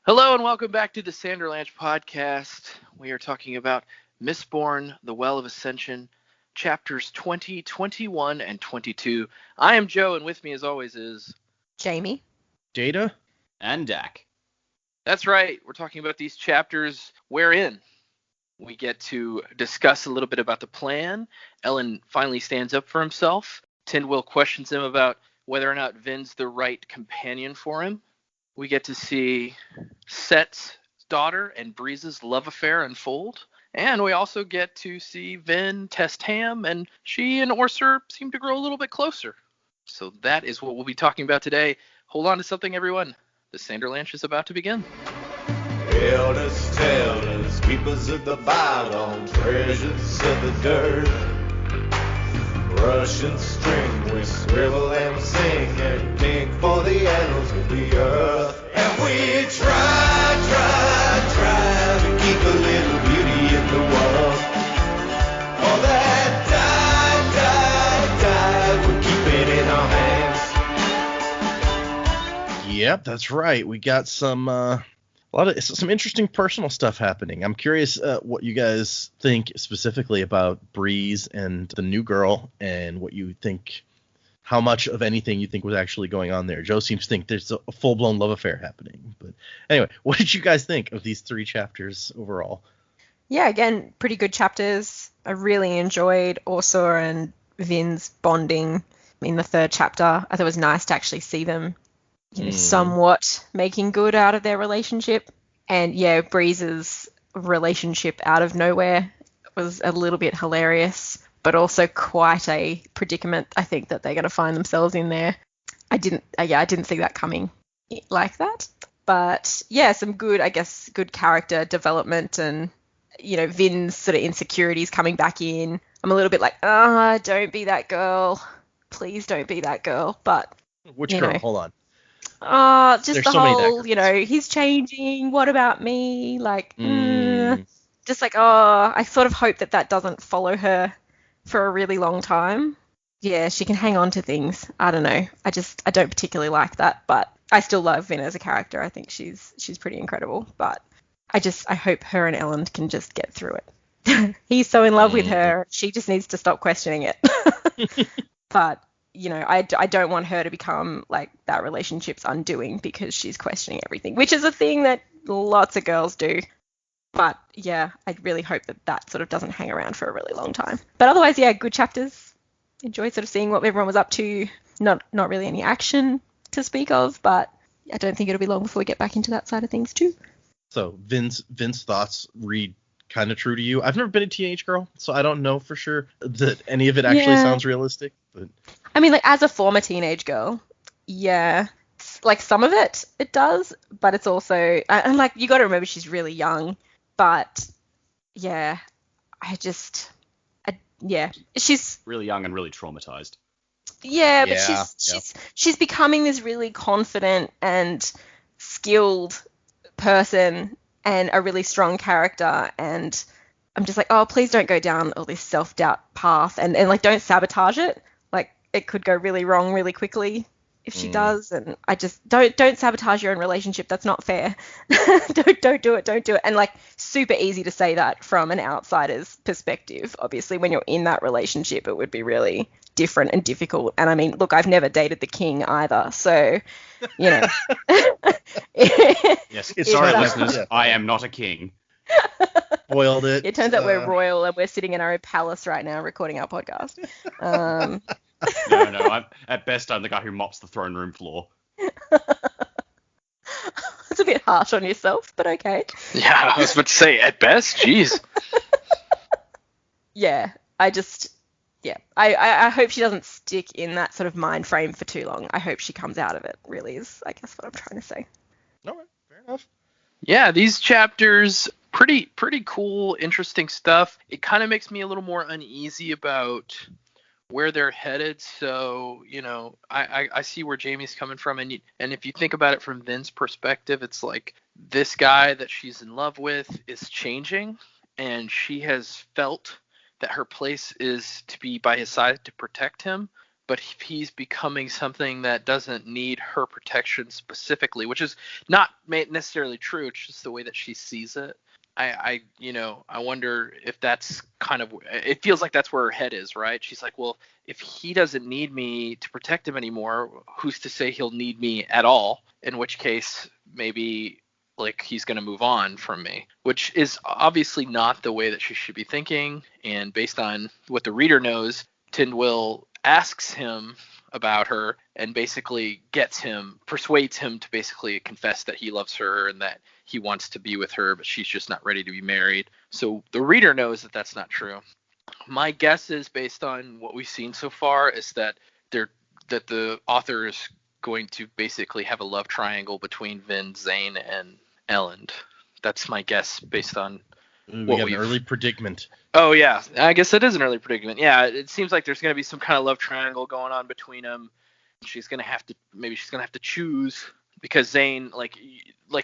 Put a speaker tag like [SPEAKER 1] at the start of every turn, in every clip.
[SPEAKER 1] Hello and welcome back to the Sanderlanche podcast. We are talking about Mistborn, the Well of Ascension, chapters 20, 21, and 22. I am Joe, and with me as always is...
[SPEAKER 2] Jaymee.
[SPEAKER 3] Data.
[SPEAKER 4] And Dak.
[SPEAKER 1] That's right. We're talking about these chapters wherein we get to discuss a little bit about the plan. Ellen finally stands up for himself. Tindwyl questions him about whether or not Vin's the right companion for him. We get to see Cett's daughter and Breeze's love affair unfold. And we also get to see Vin test Ham, and she and OreSeur seem to grow a little bit closer. So that is what we'll be talking about today. Hold on to something, everyone. The Sanderlanche is about to begin.
[SPEAKER 5] Elders, tellers, keepers of the bottom, treasures of the dirt. Russian string, we scribble and we sing and dig for the annals of the earth. And we try to keep a little beauty in the world. All that died, we keep it in our hands.
[SPEAKER 3] Yep, that's right. We got some some interesting personal stuff happening. I'm curious what you guys think specifically about Breeze and the new girl, and what you think, how much of anything you think was actually going on there. Joe seems to think there's a full-blown love affair happening. But anyway, what did you guys think of these 3 chapters overall?
[SPEAKER 2] Yeah, again, pretty good chapters. I really enjoyed OreSeur and Vin's bonding in the 3rd chapter. I thought it was nice to actually see them somewhat making good out of their relationship. And yeah, Breeze's relationship out of nowhere was a little bit hilarious, but also quite a predicament I think that they're going to find themselves in there. I didn't see that coming like that. But yeah, some good character development, and Vin's sort of insecurities coming back in. I'm a little bit like, don't be that girl. Please don't be that girl. But
[SPEAKER 3] which girl? Hold on.
[SPEAKER 2] Just
[SPEAKER 3] There's
[SPEAKER 2] the
[SPEAKER 3] so many
[SPEAKER 2] whole, he's changing. What about me? Just like, I sort of hope that doesn't follow her for a really long time. Yeah, she can hang on to things. I don't know. I don't particularly like that, but I still love Vin as a character. I think she's pretty incredible, but I hope her and Ellen can just get through it. He's so in love with her. She just needs to stop questioning it. But I don't want her to become like that relationship's undoing because she's questioning everything, which is a thing that lots of girls do. But yeah, I really hope that sort of doesn't hang around for a really long time. But otherwise, yeah, good chapters. Enjoyed sort of seeing what everyone was up to. Not really any action to speak of, but I don't think it'll be long before we get back into that side of things too.
[SPEAKER 3] So Vin's thoughts read kind of true to you. I've never been a teenage girl, so I don't know for sure that any of it actually sounds realistic. But
[SPEAKER 2] I mean, like, as a former teenage girl, yeah, like some of it does, but it's also, and like, you got to remember she's really young, but yeah, she's
[SPEAKER 4] really young and really traumatized.
[SPEAKER 2] Yeah, but she's becoming this really confident and skilled person and a really strong character, and I'm just like, please don't go down all this self-doubt path, and like, don't sabotage it. Like, it could go really wrong really quickly if she does, and I just don't sabotage your own relationship. That's not fair. don't do it. And like, super easy to say that from an outsider's perspective. Obviously, when you're in that relationship, it would be really different and difficult. And I mean, look, I've never dated the king either, so
[SPEAKER 4] Yes, sorry, listeners, I am not a king.
[SPEAKER 3] Spoiled it.
[SPEAKER 2] It turns out we're royal, and we're sitting in our own palace right now recording our podcast.
[SPEAKER 4] No, at best I'm the guy who mops the throne room floor.
[SPEAKER 2] It's a bit harsh on yourself, but okay.
[SPEAKER 1] Yeah, I was about to say, at best, jeez.
[SPEAKER 2] Yeah, I hope she doesn't stick in that sort of mind frame for too long. I hope she comes out of it, really, is, I guess, what I'm trying to say.
[SPEAKER 3] All right, fair enough.
[SPEAKER 1] Yeah, these chapters, pretty cool, interesting stuff. It kind of makes me a little more uneasy about where they're headed. So, I see where Jaymee's coming from. And if you think about it from Vin's perspective, it's like this guy that she's in love with is changing, and she has felt that her place is to be by his side to protect him. but he's becoming something that doesn't need her protection specifically, which is not necessarily true. It's just the way that she sees it. I wonder if that's kind of, it feels like that's where her head is, right? She's like, well, if he doesn't need me to protect him anymore, who's to say he'll need me at all? In which case, maybe like he's going to move on from me, which is obviously not the way that she should be thinking. And based on what the reader knows, Tindwyl asks him about her and basically persuades him to basically confess that he loves her and that he wants to be with her, but she's just not ready to be married. So the reader knows that that's not true. My guess is, based on what we've seen so far, is that the author is going to basically have a love triangle between Vin, Zane, and Elend. That's my guess based on
[SPEAKER 3] we got an early predicament.
[SPEAKER 1] Oh yeah, I guess it is an early predicament. Yeah, it seems like there's going to be some kind of love triangle going on between them. She's going to have to choose, because Zane, like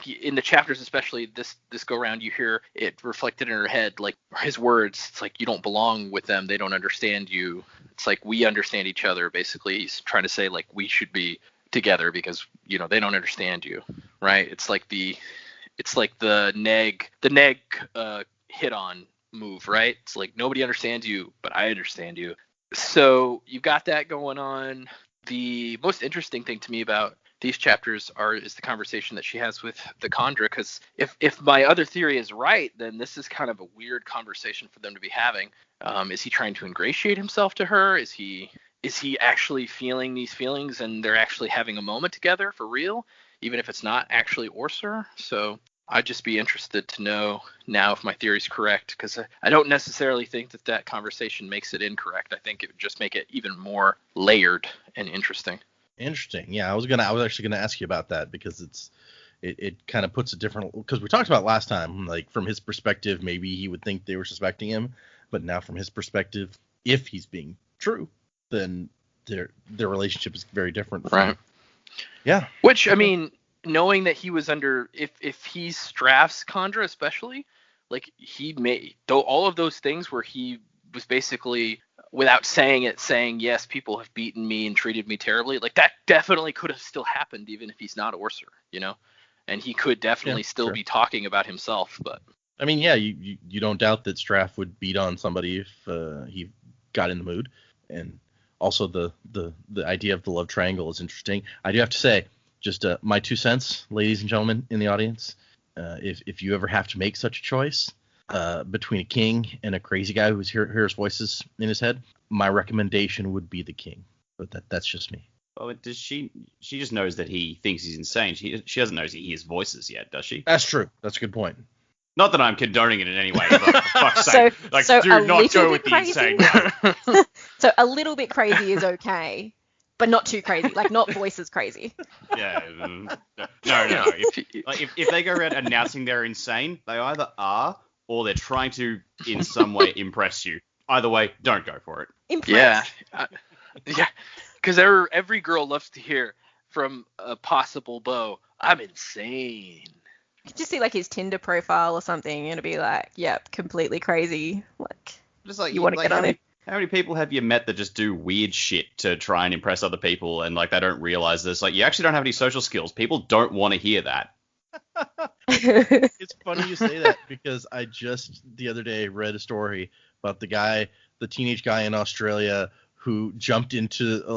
[SPEAKER 1] in the chapters, especially this go round, you hear it reflected in her head, like his words. It's like, you don't belong with them. They don't understand you. It's like, we understand each other. Basically, he's trying to say, like, we should be together because, they don't understand you, right? It's like the neg hit on move, right? It's like, nobody understands you, but I understand you. So you've got that going on. The most interesting thing to me about these chapters is the conversation that she has with the Kandra, because if my other theory is right, then this is kind of a weird conversation for them to be having. Is he trying to ingratiate himself to her? Is he actually feeling these feelings and they're actually having a moment together for real, even if it's not actually OreSeur? So I'd just be interested to know now if my theory is correct, because I don't necessarily think that conversation makes it incorrect. I think it would just make it even more layered and interesting.
[SPEAKER 3] Interesting. Yeah, I was actually gonna ask you about that, because it kind of puts a different, because we talked about last time, like from his perspective, maybe he would think they were suspecting him, but now from his perspective, if he's being true, then their relationship is very different.
[SPEAKER 1] Right.
[SPEAKER 3] Yeah.
[SPEAKER 1] Which, I mean, knowing that he was under, if he strafs Kandra especially, like he made all of those things where he was basically, without saying it, saying, yes, people have beaten me and treated me terribly, like that definitely could have still happened even if he's not OreSeur, and he could definitely still be talking about himself. But
[SPEAKER 3] I mean, yeah, you don't doubt that Straff would beat on somebody if he got in the mood. And also the idea of the love triangle is interesting. I do have to say, just my 2 cents, ladies and gentlemen in the audience, if you ever have to make such a choice between a king and a crazy guy who hears voices in his head, my recommendation would be the king. But that's just me.
[SPEAKER 4] Oh, does she just knows that he thinks he's insane. She doesn't know he hears voices yet, does she?
[SPEAKER 3] That's true. That's a good point.
[SPEAKER 4] Not that I'm condoning it in any way, but for fuck's sake.
[SPEAKER 2] So
[SPEAKER 4] do not go with
[SPEAKER 2] crazy?
[SPEAKER 4] the insane.
[SPEAKER 2] So a little bit crazy is okay, but not too crazy, like not voices crazy.
[SPEAKER 4] Yeah. No. If they go around announcing they're insane, they either are or they're trying to, in some way, impress you. Either way, don't go for it.
[SPEAKER 2] Impress.
[SPEAKER 1] Yeah. Because every girl loves to hear from a possible beau, I'm insane.
[SPEAKER 2] You could just see like his Tinder profile or something, and it'd be like, yep, completely crazy. Like,
[SPEAKER 4] just like
[SPEAKER 2] you want to get on it.
[SPEAKER 4] How many people have you met that just do weird shit to try and impress other people, and like they don't realize this? Like, you actually don't have any social skills. People don't want to hear that.
[SPEAKER 3] It's funny you say that, because I just the other day read a story about the teenage guy in Australia who jumped into a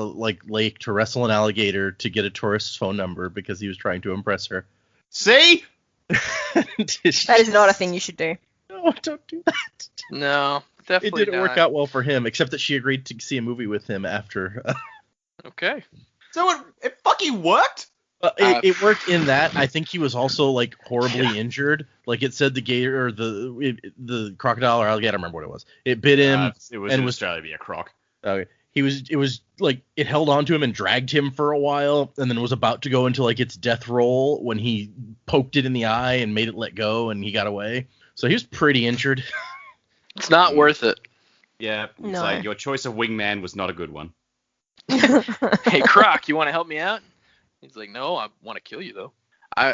[SPEAKER 3] lake to wrestle an alligator to get a tourist's phone number because he was trying to impress her.
[SPEAKER 4] See?
[SPEAKER 2] That is not a thing you should do.
[SPEAKER 3] No, don't do that.
[SPEAKER 1] No, definitely
[SPEAKER 3] It didn't work out well for him, except that she agreed to see a movie with him after.
[SPEAKER 1] Okay.
[SPEAKER 4] So it fucking worked?
[SPEAKER 3] It worked in that I think he was also like horribly injured. Like it said the gator or the crocodile or alligator, I don't remember what it was. It bit him.
[SPEAKER 4] It was in Australia to be a croc.
[SPEAKER 3] Okay. It was like it held on to him and dragged him for a while, and then was about to go into like its death roll when he poked it in the eye and made it let go, and he got away. So he was pretty injured.
[SPEAKER 1] It's not worth it.
[SPEAKER 4] Yeah, it's
[SPEAKER 2] No.
[SPEAKER 4] like your choice of wingman was not a good one.
[SPEAKER 1] Hey, Croc, you want to help me out? He's like, no, I want to kill you, though.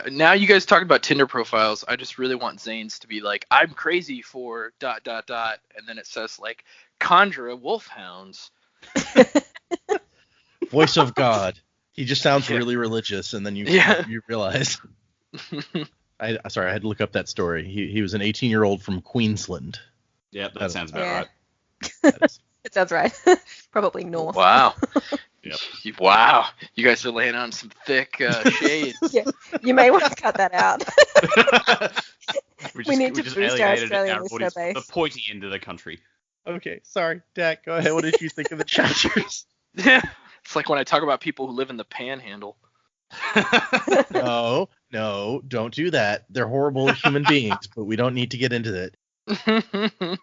[SPEAKER 1] Now you guys talking about Tinder profiles, I just really want Zane's to be like, I'm crazy for ... and then it says like Kandra wolfhounds.
[SPEAKER 3] Voice of God. He just sounds really religious, and then you realize. Sorry, I had to look up that story. He was an 18-year-old from Queensland.
[SPEAKER 4] Yep, that sounds about
[SPEAKER 2] right. It sounds right. Probably north.
[SPEAKER 1] Wow.
[SPEAKER 4] Yep.
[SPEAKER 1] Wow. You guys are laying on some thick shade.
[SPEAKER 2] Yeah, you may want to cut that out.
[SPEAKER 4] We
[SPEAKER 2] need to
[SPEAKER 4] just
[SPEAKER 2] boost our
[SPEAKER 4] alienated
[SPEAKER 2] Australian
[SPEAKER 4] our
[SPEAKER 2] listener
[SPEAKER 4] audience,
[SPEAKER 2] base.
[SPEAKER 4] the pointy end of the country.
[SPEAKER 3] Okay, sorry, Dak. Go ahead. What did you think of the chapters?
[SPEAKER 1] It's like when I talk about people who live in the Panhandle.
[SPEAKER 3] No, don't do that. They're horrible human beings, but we don't need to get into it.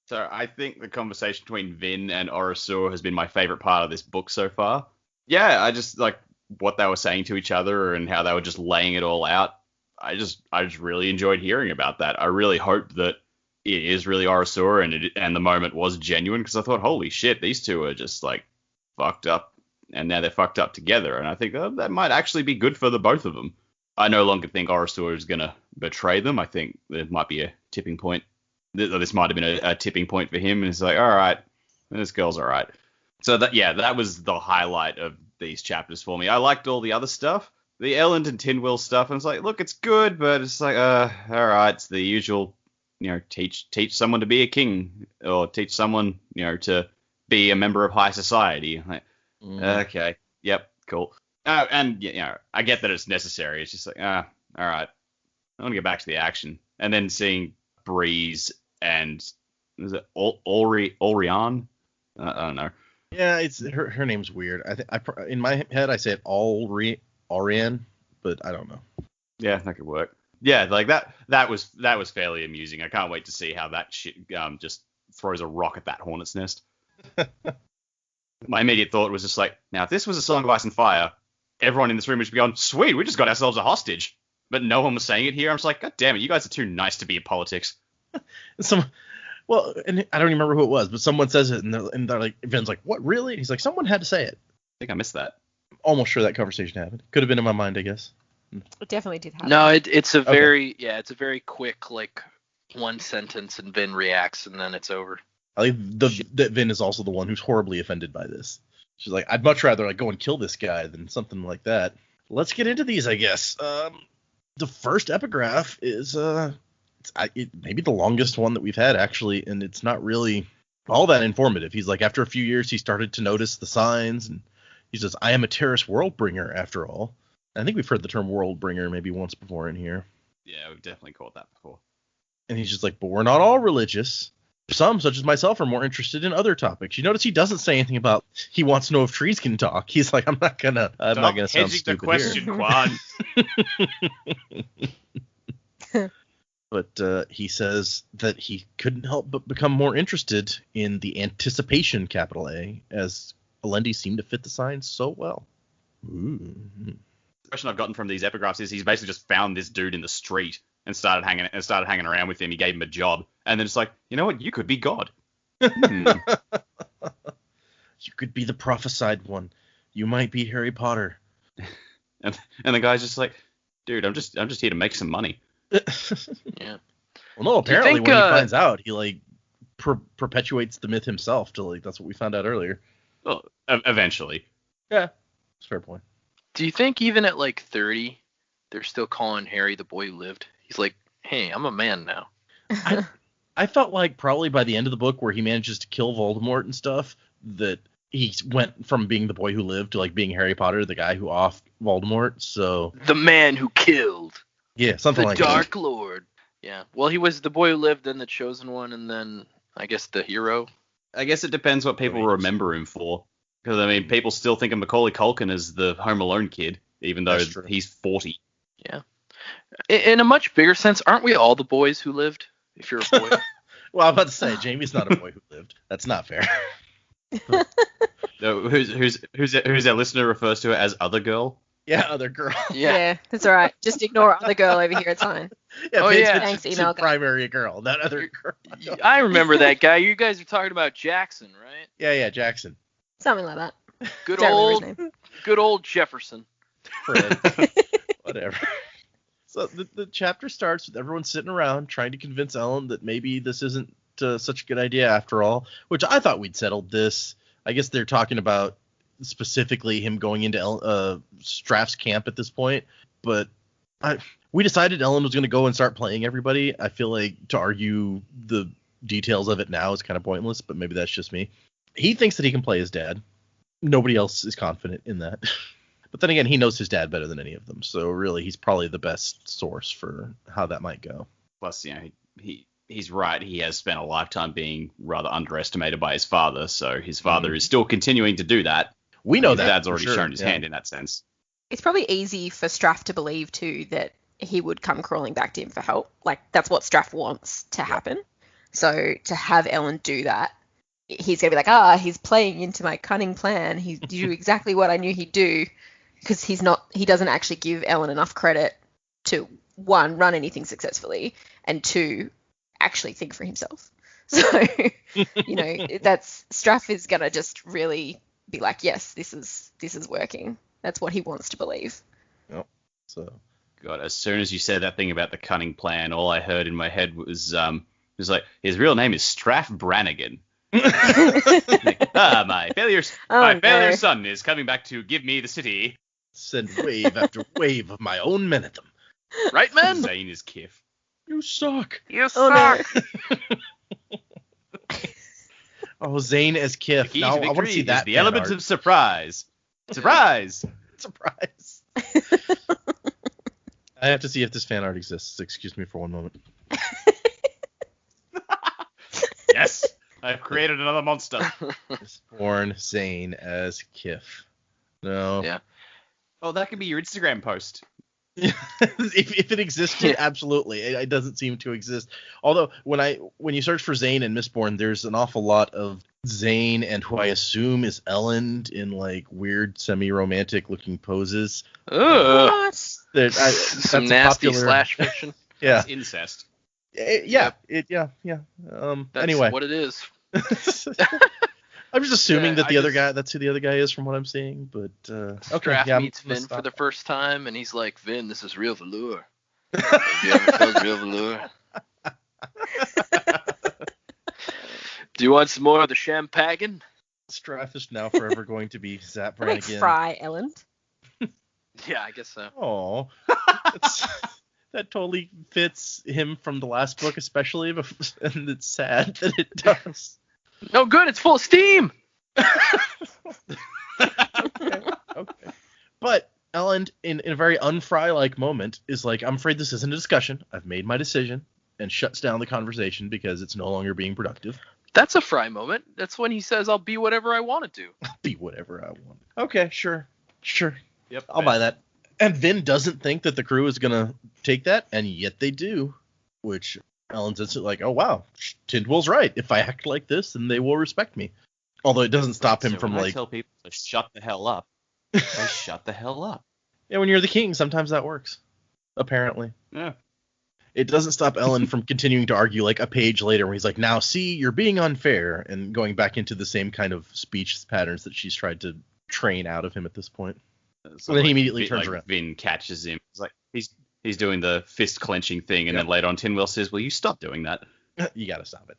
[SPEAKER 4] So I think the conversation between Vin and OreSeur has been my favorite part of this book so far. Yeah, I just like what they were saying to each other and how they were just laying it all out. I just really enjoyed hearing about that. I really hope that it is really OreSeur and the moment was genuine, because I thought, holy shit, these two are just like fucked up, and now they're fucked up together. And I think that might actually be good for the both of them. I no longer think OreSeur is going to betray them. I think there might be a tipping point. This might have been a tipping point for him, and it's like, all right, this girl's all right. So that was the highlight of these chapters for me. I liked all the other stuff, the Elend and Tinwyl stuff. And it's like, look, it's good, but it's like, all right, it's the usual, teach someone to be a king, or teach someone, to be a member of high society. Like, okay, yep, cool. And I get that it's necessary. It's just like, all right, I want to get back to the action. And then seeing Breeze and is it Allrianne? I don't know.
[SPEAKER 3] Yeah, it's her name's weird. I think in my head I say it Allrianne, but I don't know.
[SPEAKER 4] Yeah, that could work. Yeah, like that was fairly amusing. I can't wait to see how that shit just throws a rock at that hornet's nest. My immediate thought was just like, now if this was a Song of Ice and Fire, everyone in this room would be going, sweet, we just got ourselves a hostage. But no one was saying it here. I'm just like, God damn it, you guys are too nice to be in politics.
[SPEAKER 3] And I don't even remember who it was, but someone says it, and they're like, Vin's like, what, really? He's like, someone had to say it.
[SPEAKER 4] I think I missed that.
[SPEAKER 3] Almost sure that conversation happened. Could have been in my mind, I guess.
[SPEAKER 2] It definitely did happen.
[SPEAKER 1] No, it's a very it's a very quick, like, one sentence, and Vin reacts, and then it's over.
[SPEAKER 3] I think that Vin is also the one who's horribly offended by this. She's like, I'd much rather go and kill this guy than something like that. Let's get into these, I guess. The first epigraph is maybe the longest one that we've had, actually, and it's not really all that informative. He's like, after a few years, he started to notice the signs, and he says, I am a Terrace Worldbringer, after all. I think we've heard the term Worldbringer maybe once before in here.
[SPEAKER 4] Yeah, we've definitely caught that before.
[SPEAKER 3] And he's just like, but we're not all religious. Some, such as myself, are more interested in other topics. You notice he doesn't say anything about he wants to know if trees can talk. He's like, I'm not gonna sound stupid
[SPEAKER 4] the question, Quan.
[SPEAKER 3] But he says that he couldn't help but become more interested in the anticipation, capital A, as Alendi seemed to fit the signs so well. Ooh.
[SPEAKER 4] The question I've gotten from these epigraphs is he's basically just found this dude in the street and started hanging around with him. He gave him a job, and then it's like, you know what? You could be God.
[SPEAKER 3] You could be the prophesied one. You might be Harry Potter.
[SPEAKER 4] And the guy's just like, dude, I'm just here to make some money.
[SPEAKER 1] Yeah.
[SPEAKER 3] Well, no, apparently when he finds out, he like perpetuates the myth himself. That's what we found out earlier.
[SPEAKER 4] Well, eventually.
[SPEAKER 3] Yeah, that's a fair point.
[SPEAKER 1] Do you think even at like 30, they're still calling Harry the boy who lived? He's like, hey, I'm a man now.
[SPEAKER 3] I felt like probably by the end of the book, where he manages to kill Voldemort and stuff, that he went from being the boy who lived to like being Harry Potter, the guy who offed Voldemort. So
[SPEAKER 1] the man who killed.
[SPEAKER 3] Yeah, something like
[SPEAKER 1] that. The Dark
[SPEAKER 3] that.
[SPEAKER 1] Lord. Yeah. Well, he was the boy who lived, then the chosen one, and then I guess the hero.
[SPEAKER 4] I guess it depends what people remember him for. Because, I mean, people still think of Macaulay Culkin as the Home Alone kid, even though he's 40.
[SPEAKER 1] Yeah. In a much bigger sense, aren't we all the boys who lived, if you're a boy?
[SPEAKER 3] Well, I'm about to say, Jamie's not a boy who lived. That's not fair.
[SPEAKER 4] No, who's our listener refers to it as Other Girl?
[SPEAKER 3] Yeah, Other Girl.
[SPEAKER 2] Yeah, that's all right. Just ignore Other Girl over here. It's fine.
[SPEAKER 3] Yeah,
[SPEAKER 2] Thanks, email guy.
[SPEAKER 3] Primary girl, that Other Girl.
[SPEAKER 1] I remember that guy. You guys are talking about Jackson, right?
[SPEAKER 3] Yeah, Jackson.
[SPEAKER 2] Something like that.
[SPEAKER 1] Good old Jefferson.
[SPEAKER 3] Fred. Whatever. So the chapter starts with everyone sitting around trying to convince Ellen that maybe this isn't such a good idea after all, which I thought we'd settled this. I guess they're talking about specifically him going into Straff's camp at this point, but we decided Ellen was going to go and start playing everybody. I feel like to argue the details of it now is kind of pointless, but maybe that's just me. He thinks that he can play his dad. Nobody else is confident in that. But then again, he knows his dad better than any of them, so really he's probably the best source for how that might go.
[SPEAKER 4] Plus, he's right. He has spent a lifetime being rather underestimated by his father, so his father is still continuing to do that.
[SPEAKER 3] We know that.
[SPEAKER 4] His dad's already shown his hand in that sense.
[SPEAKER 2] It's probably easy for Straff to believe, too, that he would come crawling back to him for help. Like, that's what Straff wants to happen. So to have Ellen do that, he's going to be like, he's playing into my cunning plan. He do exactly what I knew he'd do, because he doesn't actually give Ellen enough credit to, one, run anything successfully, and two, actually think for himself. So, that's Straff is going to just really be like, yes, this is working. That's what he wants to believe.
[SPEAKER 3] Yep. So,
[SPEAKER 4] God, as soon as you said that thing about the cunning plan, all I heard in my head was like, his real name is Straff Brannigan. My failure son is coming back to give me the city.
[SPEAKER 3] Send wave after wave of my own men at them.
[SPEAKER 1] Right, man?
[SPEAKER 4] Zane is Kiff.
[SPEAKER 3] You suck.
[SPEAKER 1] You suck.
[SPEAKER 3] Oh, Zane as Kiff.
[SPEAKER 4] Now
[SPEAKER 3] I want to see that.
[SPEAKER 4] The element of surprise. Surprise.
[SPEAKER 3] Surprise. I have to see if this fan art exists. Excuse me for one moment.
[SPEAKER 4] Yes. I've created another monster.
[SPEAKER 3] Mistborn Zane as Kiff. No.
[SPEAKER 1] Yeah.
[SPEAKER 4] Oh, that could be your Instagram post.
[SPEAKER 3] if it existed, absolutely. It doesn't seem to exist. Although when you search for Zane and Mistborn, there's an awful lot of Zane and who I assume is Ellen in like weird semi-romantic looking poses.
[SPEAKER 1] Ugh.
[SPEAKER 3] That's
[SPEAKER 1] some nasty
[SPEAKER 3] popular...
[SPEAKER 1] slash fiction.
[SPEAKER 3] Yeah.
[SPEAKER 4] It's incest.
[SPEAKER 3] Yeah.
[SPEAKER 1] That's
[SPEAKER 3] anyway,
[SPEAKER 1] what it is.
[SPEAKER 3] I'm just assuming that's who the other guy is from what I'm seeing, but
[SPEAKER 1] Straff meets Vin for the first time, and he's like, Vin, this is real velour. Have you ever felt real velour? Do you want some more of the champagne?
[SPEAKER 3] Straff is now forever going to be Zap Brannigan.
[SPEAKER 2] Fry Ellen.
[SPEAKER 1] Yeah, I guess so.
[SPEAKER 3] Oh, that totally fits him from the last book, especially, and it's sad that it does.
[SPEAKER 1] No good, it's full of steam.
[SPEAKER 3] Okay. But Ellen, in a very unfry-like moment, is like, I'm afraid this isn't a discussion. I've made my decision, and shuts down the conversation because it's no longer being productive.
[SPEAKER 1] That's a Fry moment. That's when he says, I'll be whatever I want to do.
[SPEAKER 3] Be whatever I want. Okay, sure.
[SPEAKER 4] Yep.
[SPEAKER 3] I'll buy that. And Vin doesn't think that the crew is going to take that, and yet they do, which Ellen's instantly like, oh, wow, Tindwell's right. If I act like this, then they will respect me. Although it doesn't stop him from,
[SPEAKER 4] I
[SPEAKER 3] like...
[SPEAKER 4] tell people to shut the hell up. I shut the hell up.
[SPEAKER 3] Yeah, when you're the king, sometimes that works. Apparently.
[SPEAKER 4] Yeah.
[SPEAKER 3] It doesn't stop Ellen from continuing to argue, like, a page later where he's like, now, see, you're being unfair, and going back into the same kind of speech patterns that she's tried to train out of him at this point. So then he immediately turns around.
[SPEAKER 4] Vin catches him. It's like he's doing the fist clenching thing, and then later on Tindwell says, "Will you stop doing that?"
[SPEAKER 3] You gotta stop it.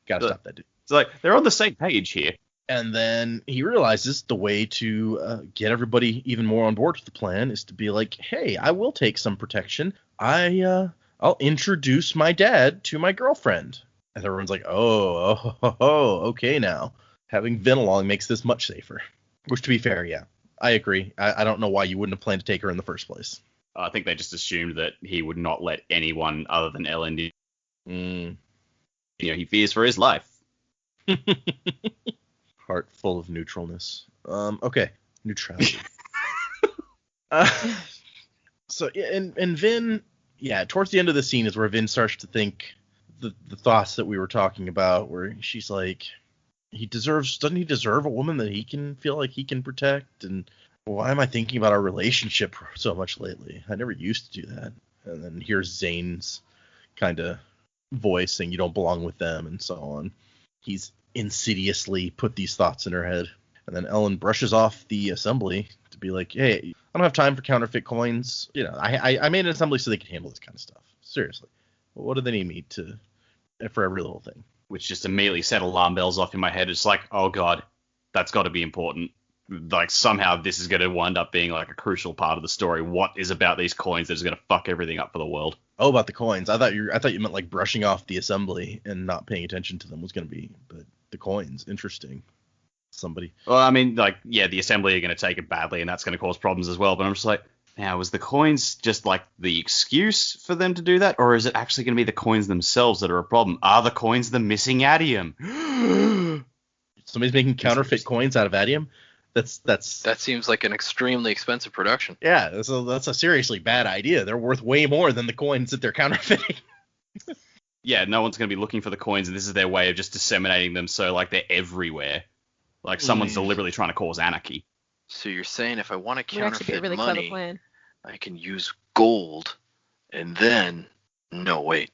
[SPEAKER 3] Stop that, dude.
[SPEAKER 4] It's like they're on the same page here.
[SPEAKER 3] And then he realizes the way to get everybody even more on board with the plan is to be like, "Hey, I will take some protection. I'll introduce my dad to my girlfriend." And everyone's like, "Oh, okay now." Having Vin along makes this much safer. Which, to be fair, yeah. I agree. I don't know why you wouldn't have planned to take her in the first place.
[SPEAKER 4] I think they just assumed that he would not let anyone other than Ellen in. He fears for his life.
[SPEAKER 3] Heart full of neutralness. Okay. Neutrality. So, yeah, and Vin, yeah, towards the end of the scene is where Vin starts to think the thoughts that we were talking about, where she's like... doesn't he deserve a woman that he can feel like he can protect? And why am I thinking about our relationship so much lately? I never used to do that. And then here's Zane's kind of voice saying you don't belong with them and so on. He's insidiously put these thoughts in her head. And then Ellen brushes off the assembly to be like, hey, I don't have time for counterfeit coins. I made an assembly so they can handle this kind of stuff. Seriously. What do they need me to for every little thing?
[SPEAKER 4] Which just immediately set alarm bells off in my head. It's like, oh god, that's got to be important. like somehow this is going to wind up being like a crucial part of the story. What is about these coins that is going to fuck everything up for the world?
[SPEAKER 3] Oh, about the coins. I thought you meant like brushing off the assembly and not paying attention to them was going to be, but the coins, interesting. Somebody.
[SPEAKER 4] Well, I mean, like, yeah, the assembly are going to take it badly, and that's going to cause problems as well. But I'm just like, now, is the coins just like the excuse for them to do that, or is it actually going to be the coins themselves that are a problem? Are the coins the missing adium?
[SPEAKER 3] Somebody's making counterfeit coins out of adium. That
[SPEAKER 1] seems like an extremely expensive production.
[SPEAKER 3] Yeah, so that's a seriously bad idea. They're worth way more than the coins that they're counterfeiting.
[SPEAKER 4] Yeah, no one's going to be looking for the coins, and this is their way of just disseminating them so like they're everywhere. Like someone's deliberately trying to cause anarchy.
[SPEAKER 1] So you're saying if I want to
[SPEAKER 2] Would actually be a
[SPEAKER 1] counterfeit
[SPEAKER 2] really
[SPEAKER 1] money,
[SPEAKER 2] clever plan.
[SPEAKER 1] I can use gold, and then no wait.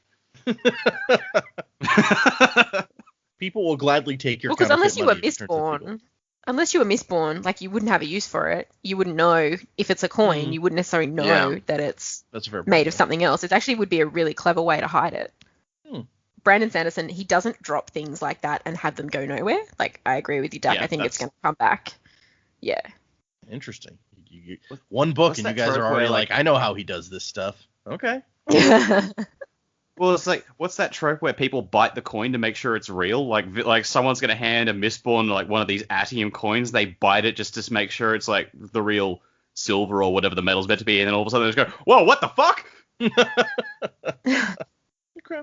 [SPEAKER 3] People will gladly take your
[SPEAKER 2] Well, because
[SPEAKER 3] counterfeit
[SPEAKER 2] unless you were
[SPEAKER 3] money if it turns out to be gold.
[SPEAKER 2] Mistborn, like you wouldn't have a use for it. You wouldn't know if it's a coin. You wouldn't necessarily know that it's
[SPEAKER 3] That's a fair
[SPEAKER 2] made
[SPEAKER 3] point.
[SPEAKER 2] of something else. It actually would be a really clever way to hide it. Brandon Sanderson, he doesn't drop things like that and have them go nowhere. Like, I agree with you, Duck.
[SPEAKER 4] Yeah,
[SPEAKER 2] I think it's going to come back. Yeah.
[SPEAKER 3] Interesting. One book and you guys are already like, I know how he does this stuff. Okay.
[SPEAKER 4] Well, it's like, what's that trope where people bite the coin to make sure it's real? Like someone's going to hand a Mistborn like one of these Atium coins, they bite it just to make sure it's like the real silver or whatever the metal's meant to be, and then all of a sudden they just go, whoa, what the fuck?
[SPEAKER 3] Okay.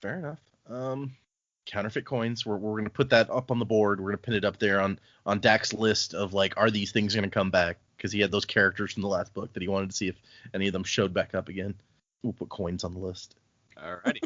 [SPEAKER 3] Fair enough. Counterfeit coins, we're going to put that up on the board. We're going to pin it up there on Dak's list of like, are these things going to come back? Because he had those characters from the last book that he wanted to see if any of them showed back up again. We'll put coins on the list.
[SPEAKER 4] Alrighty.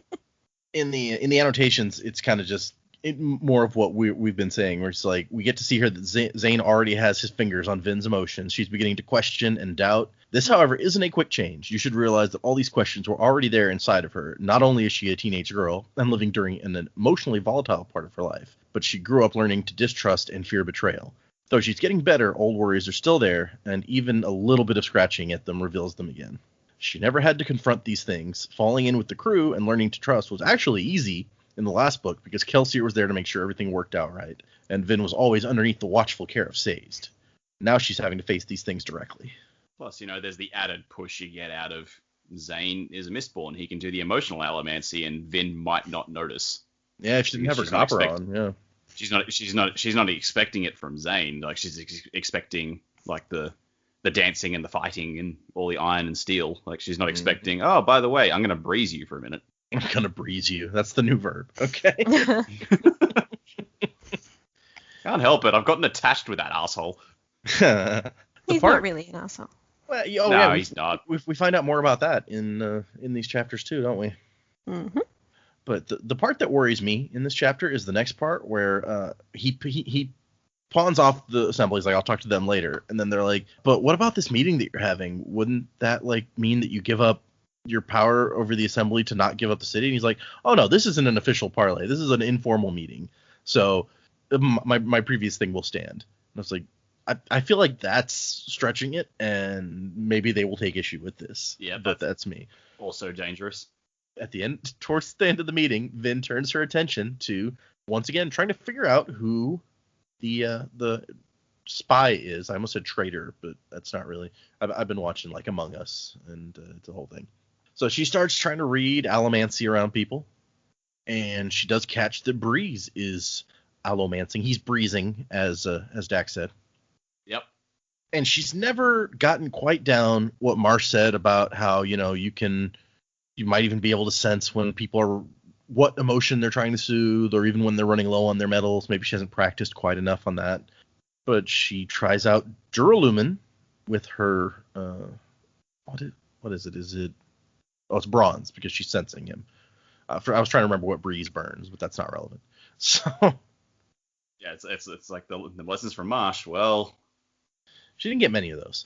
[SPEAKER 3] In the annotations, it's kind of just more of what we've been saying, where it's like we get to see her that Zane already has his fingers on Vin's emotions. She's beginning to question and doubt. This, however, isn't a quick change. You should realize that all these questions were already there inside of her. Not only is she a teenage girl and living during an emotionally volatile part of her life, but she grew up learning to distrust and fear betrayal. Though she's getting better, old worries are still there, and even a little bit of scratching at them reveals them again. She never had to confront these things. Falling in with the crew and learning to trust was actually easy in the last book because Kelsier was there to make sure everything worked out right, and Vin was always underneath the watchful care of Sazed. Now she's having to face these things directly.
[SPEAKER 4] Plus, there's the added push you get out of Zane is a Mistborn. He can do the emotional allomancy, and Vin might not notice.
[SPEAKER 3] Yeah, she didn't have her copper on. Yeah,
[SPEAKER 4] she's not expecting it from Zane. Like she's expecting like the dancing and the fighting and all the iron and steel. Like she's not expecting. Oh, by the way, I'm gonna breeze you for a minute.
[SPEAKER 3] I'm gonna breeze you. That's the new verb. Okay.
[SPEAKER 4] Can't help it. I've gotten attached with that asshole.
[SPEAKER 2] He's not really an asshole.
[SPEAKER 3] Well,
[SPEAKER 4] he's not.
[SPEAKER 3] We find out more about that in these chapters too, don't we?
[SPEAKER 2] Mm-hmm.
[SPEAKER 3] But the part that worries me in this chapter is the next part where he pawns off the assemblies, like I'll talk to them later, and then they're like, but what about this meeting that you're having? Wouldn't that like mean that you give up your power over the assembly to not give up the city? And he's like, oh no, this isn't an official parlay. This is an informal meeting. So my previous thing will stand. And I was like, I feel like that's stretching it, and maybe they will take issue with this.
[SPEAKER 4] Yeah,
[SPEAKER 3] but that's me.
[SPEAKER 4] Also dangerous.
[SPEAKER 3] At the end, towards the end of the meeting, Vin turns her attention to once again trying to figure out who the spy is. I almost said traitor, but that's not really. I've been watching like Among Us, and it's a whole thing. So she starts trying to read allomancy around people, and she does catch that Breeze is allomancing. He's breezing, as Dak said.
[SPEAKER 4] Yep.
[SPEAKER 3] And she's never gotten quite down what Marsh said about how, you might even be able to sense when people are, what emotion they're trying to soothe, or even when they're running low on their metals. Maybe she hasn't practiced quite enough on that. But she tries out Duralumin with her, what is it? Oh, it's bronze, because she's sensing him. I was trying to remember what Breeze burns, but that's not relevant. So.
[SPEAKER 4] Yeah, it's like the lessons from Marsh. Well,
[SPEAKER 3] she didn't get many of those,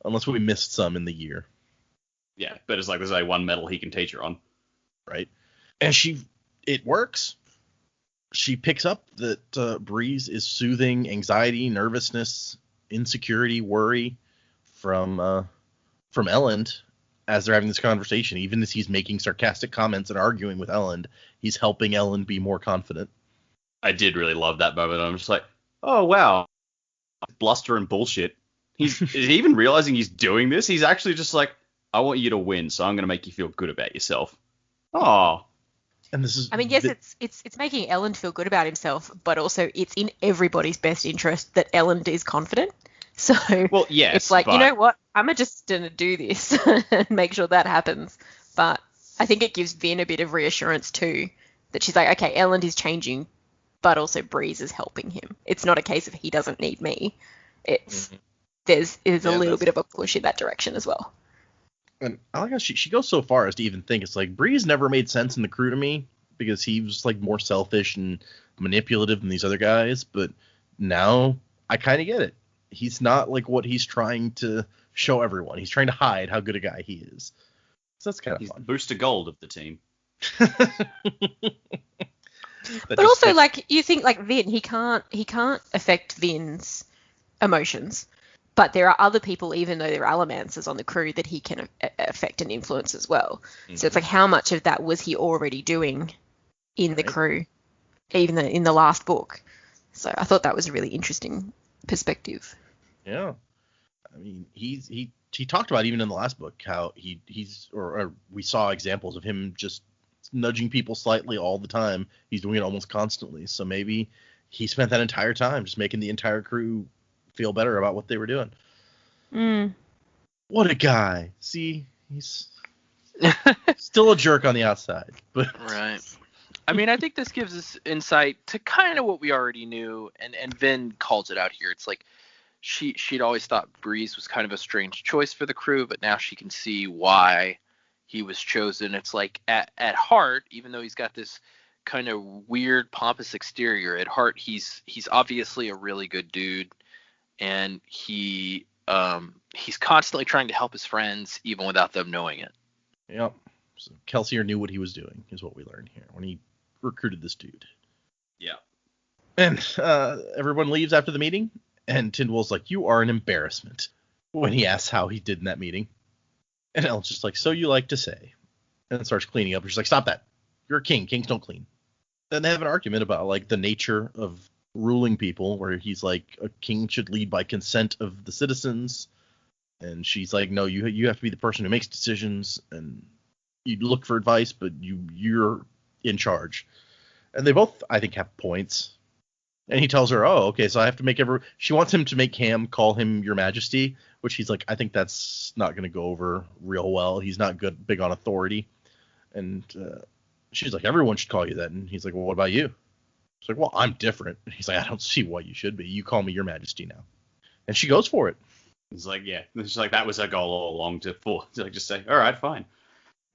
[SPEAKER 3] unless we missed some in the year.
[SPEAKER 4] Yeah, but it's like there's like one metal he can teach her on.
[SPEAKER 3] Right. And it works. She picks up that Breeze is soothing anxiety, nervousness, insecurity, worry from Elend as they're having this conversation. Even as he's making sarcastic comments and arguing with Elend, he's helping Elend be more confident.
[SPEAKER 4] I did really love that moment. I'm just like, oh, wow. bluster and bullshit. Is he even realizing he's doing this? He's actually just like, I want you to win, so I'm going to make you feel good about yourself. Oh.
[SPEAKER 3] And this is.
[SPEAKER 2] I mean, yes, it's making Ellen feel good about himself, but also it's in everybody's best interest that Ellen is confident. So
[SPEAKER 4] well, yes,
[SPEAKER 2] it's like, you know what? I'm just going to do this and make sure that happens. But I think it gives Vin a bit of reassurance too, that she's like, okay, Ellen is changing, but also Breeze is helping him. It's not a case of he doesn't need me. It's there's a little bit of a push in that direction as well.
[SPEAKER 3] And I like how she goes so far as to even think it's like Breeze never made sense in the crew to me because he was like more selfish and manipulative than these other guys. But now I kind of get it. He's not like what he's trying to show everyone. He's trying to hide how good a guy he is. So that's kind of fun.
[SPEAKER 4] The booster gold of the team.
[SPEAKER 2] But also, like, you think like Vin, he can't affect Vin's emotions. But there are other people, even though they're Allomancers on the crew, that he can affect and influence as well. Mm-hmm. So it's like, how much of that was he already doing in the crew, even in the last book? So I thought that was a really interesting perspective.
[SPEAKER 3] Yeah. I mean, he talked about even in the last book how he's we saw examples of him just nudging people slightly all the time. He's doing it almost constantly. So maybe he spent that entire time just making the entire crew feel better about what they were doing. What a guy. See, he's still a jerk on the outside, but
[SPEAKER 1] right. I mean, I think this gives us insight to kind of what we already knew, and Vin calls it out here. It's like she'd always thought Breeze was kind of a strange choice for the crew, but now she can see why he was chosen. It's like at heart, even though he's got this kind of weird pompous exterior, at heart he's obviously a really good dude. And he's constantly trying to help his friends, even without them knowing it.
[SPEAKER 3] Yep. So Kelsier knew what he was doing, is what we learned here when he recruited this dude.
[SPEAKER 4] Yeah.
[SPEAKER 3] And everyone leaves after the meeting, and Tindwell's like, "You are an embarrassment," when he asks how he did in that meeting. And Ellen's just like, "So you like to say," and starts cleaning up. And she's like, "Stop that! You're a king. Kings don't clean." Then they have an argument about like the nature of ruling people, where he's like, a king should lead by consent of the citizens, and she's like, no, you have to be the person who makes decisions, and you look for advice, but you're in charge. And they both, I think, have points. And he tells her, oh, okay, so I have to make she wants him to make Cam call him Your Majesty, which he's like, I think that's not going to go over real well. He's not big on authority. And she's like, everyone should call you that. And he's like, well, what about you? She's like, well, I'm different. He's like, I don't see why you should be. You call me Your Majesty now. And she goes for it.
[SPEAKER 4] He's like, yeah. She's like, that was her goal all along to like just say, all right, fine.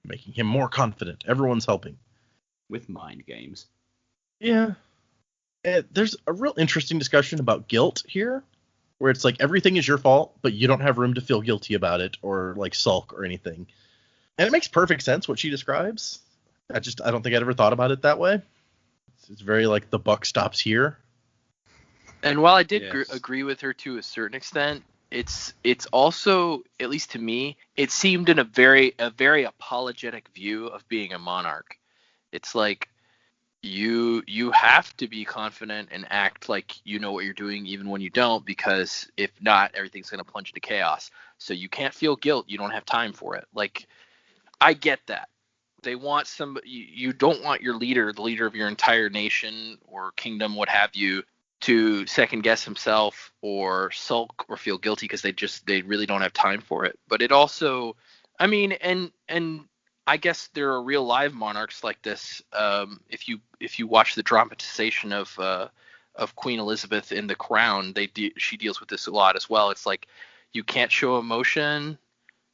[SPEAKER 3] Making him more confident. Everyone's helping.
[SPEAKER 4] With mind games.
[SPEAKER 3] Yeah. There's a real interesting discussion about guilt here, where it's like everything is your fault, but you don't have room to feel guilty about it or like sulk or anything. And it makes perfect sense what she describes. I don't think I'd ever thought about it that way. It's very like the buck stops here.
[SPEAKER 1] And while I did agree with her to a certain extent, it's also, at least to me, it seemed in a very apologetic view of being a monarch. It's like you have to be confident and act like you know what you're doing even when you don't, because if not, everything's going to plunge into chaos. So you can't feel guilt. You don't have time for it. Like, I get that. They want somebody, you don't want your leader, the leader of your entire nation or kingdom, what have you, to second guess himself or sulk or feel guilty because they really don't have time for it. But it also, I mean, and I guess there are real live monarchs like this. If you watch the dramatization of Queen Elizabeth in The Crown, she deals with this a lot as well. It's like you can't show emotion.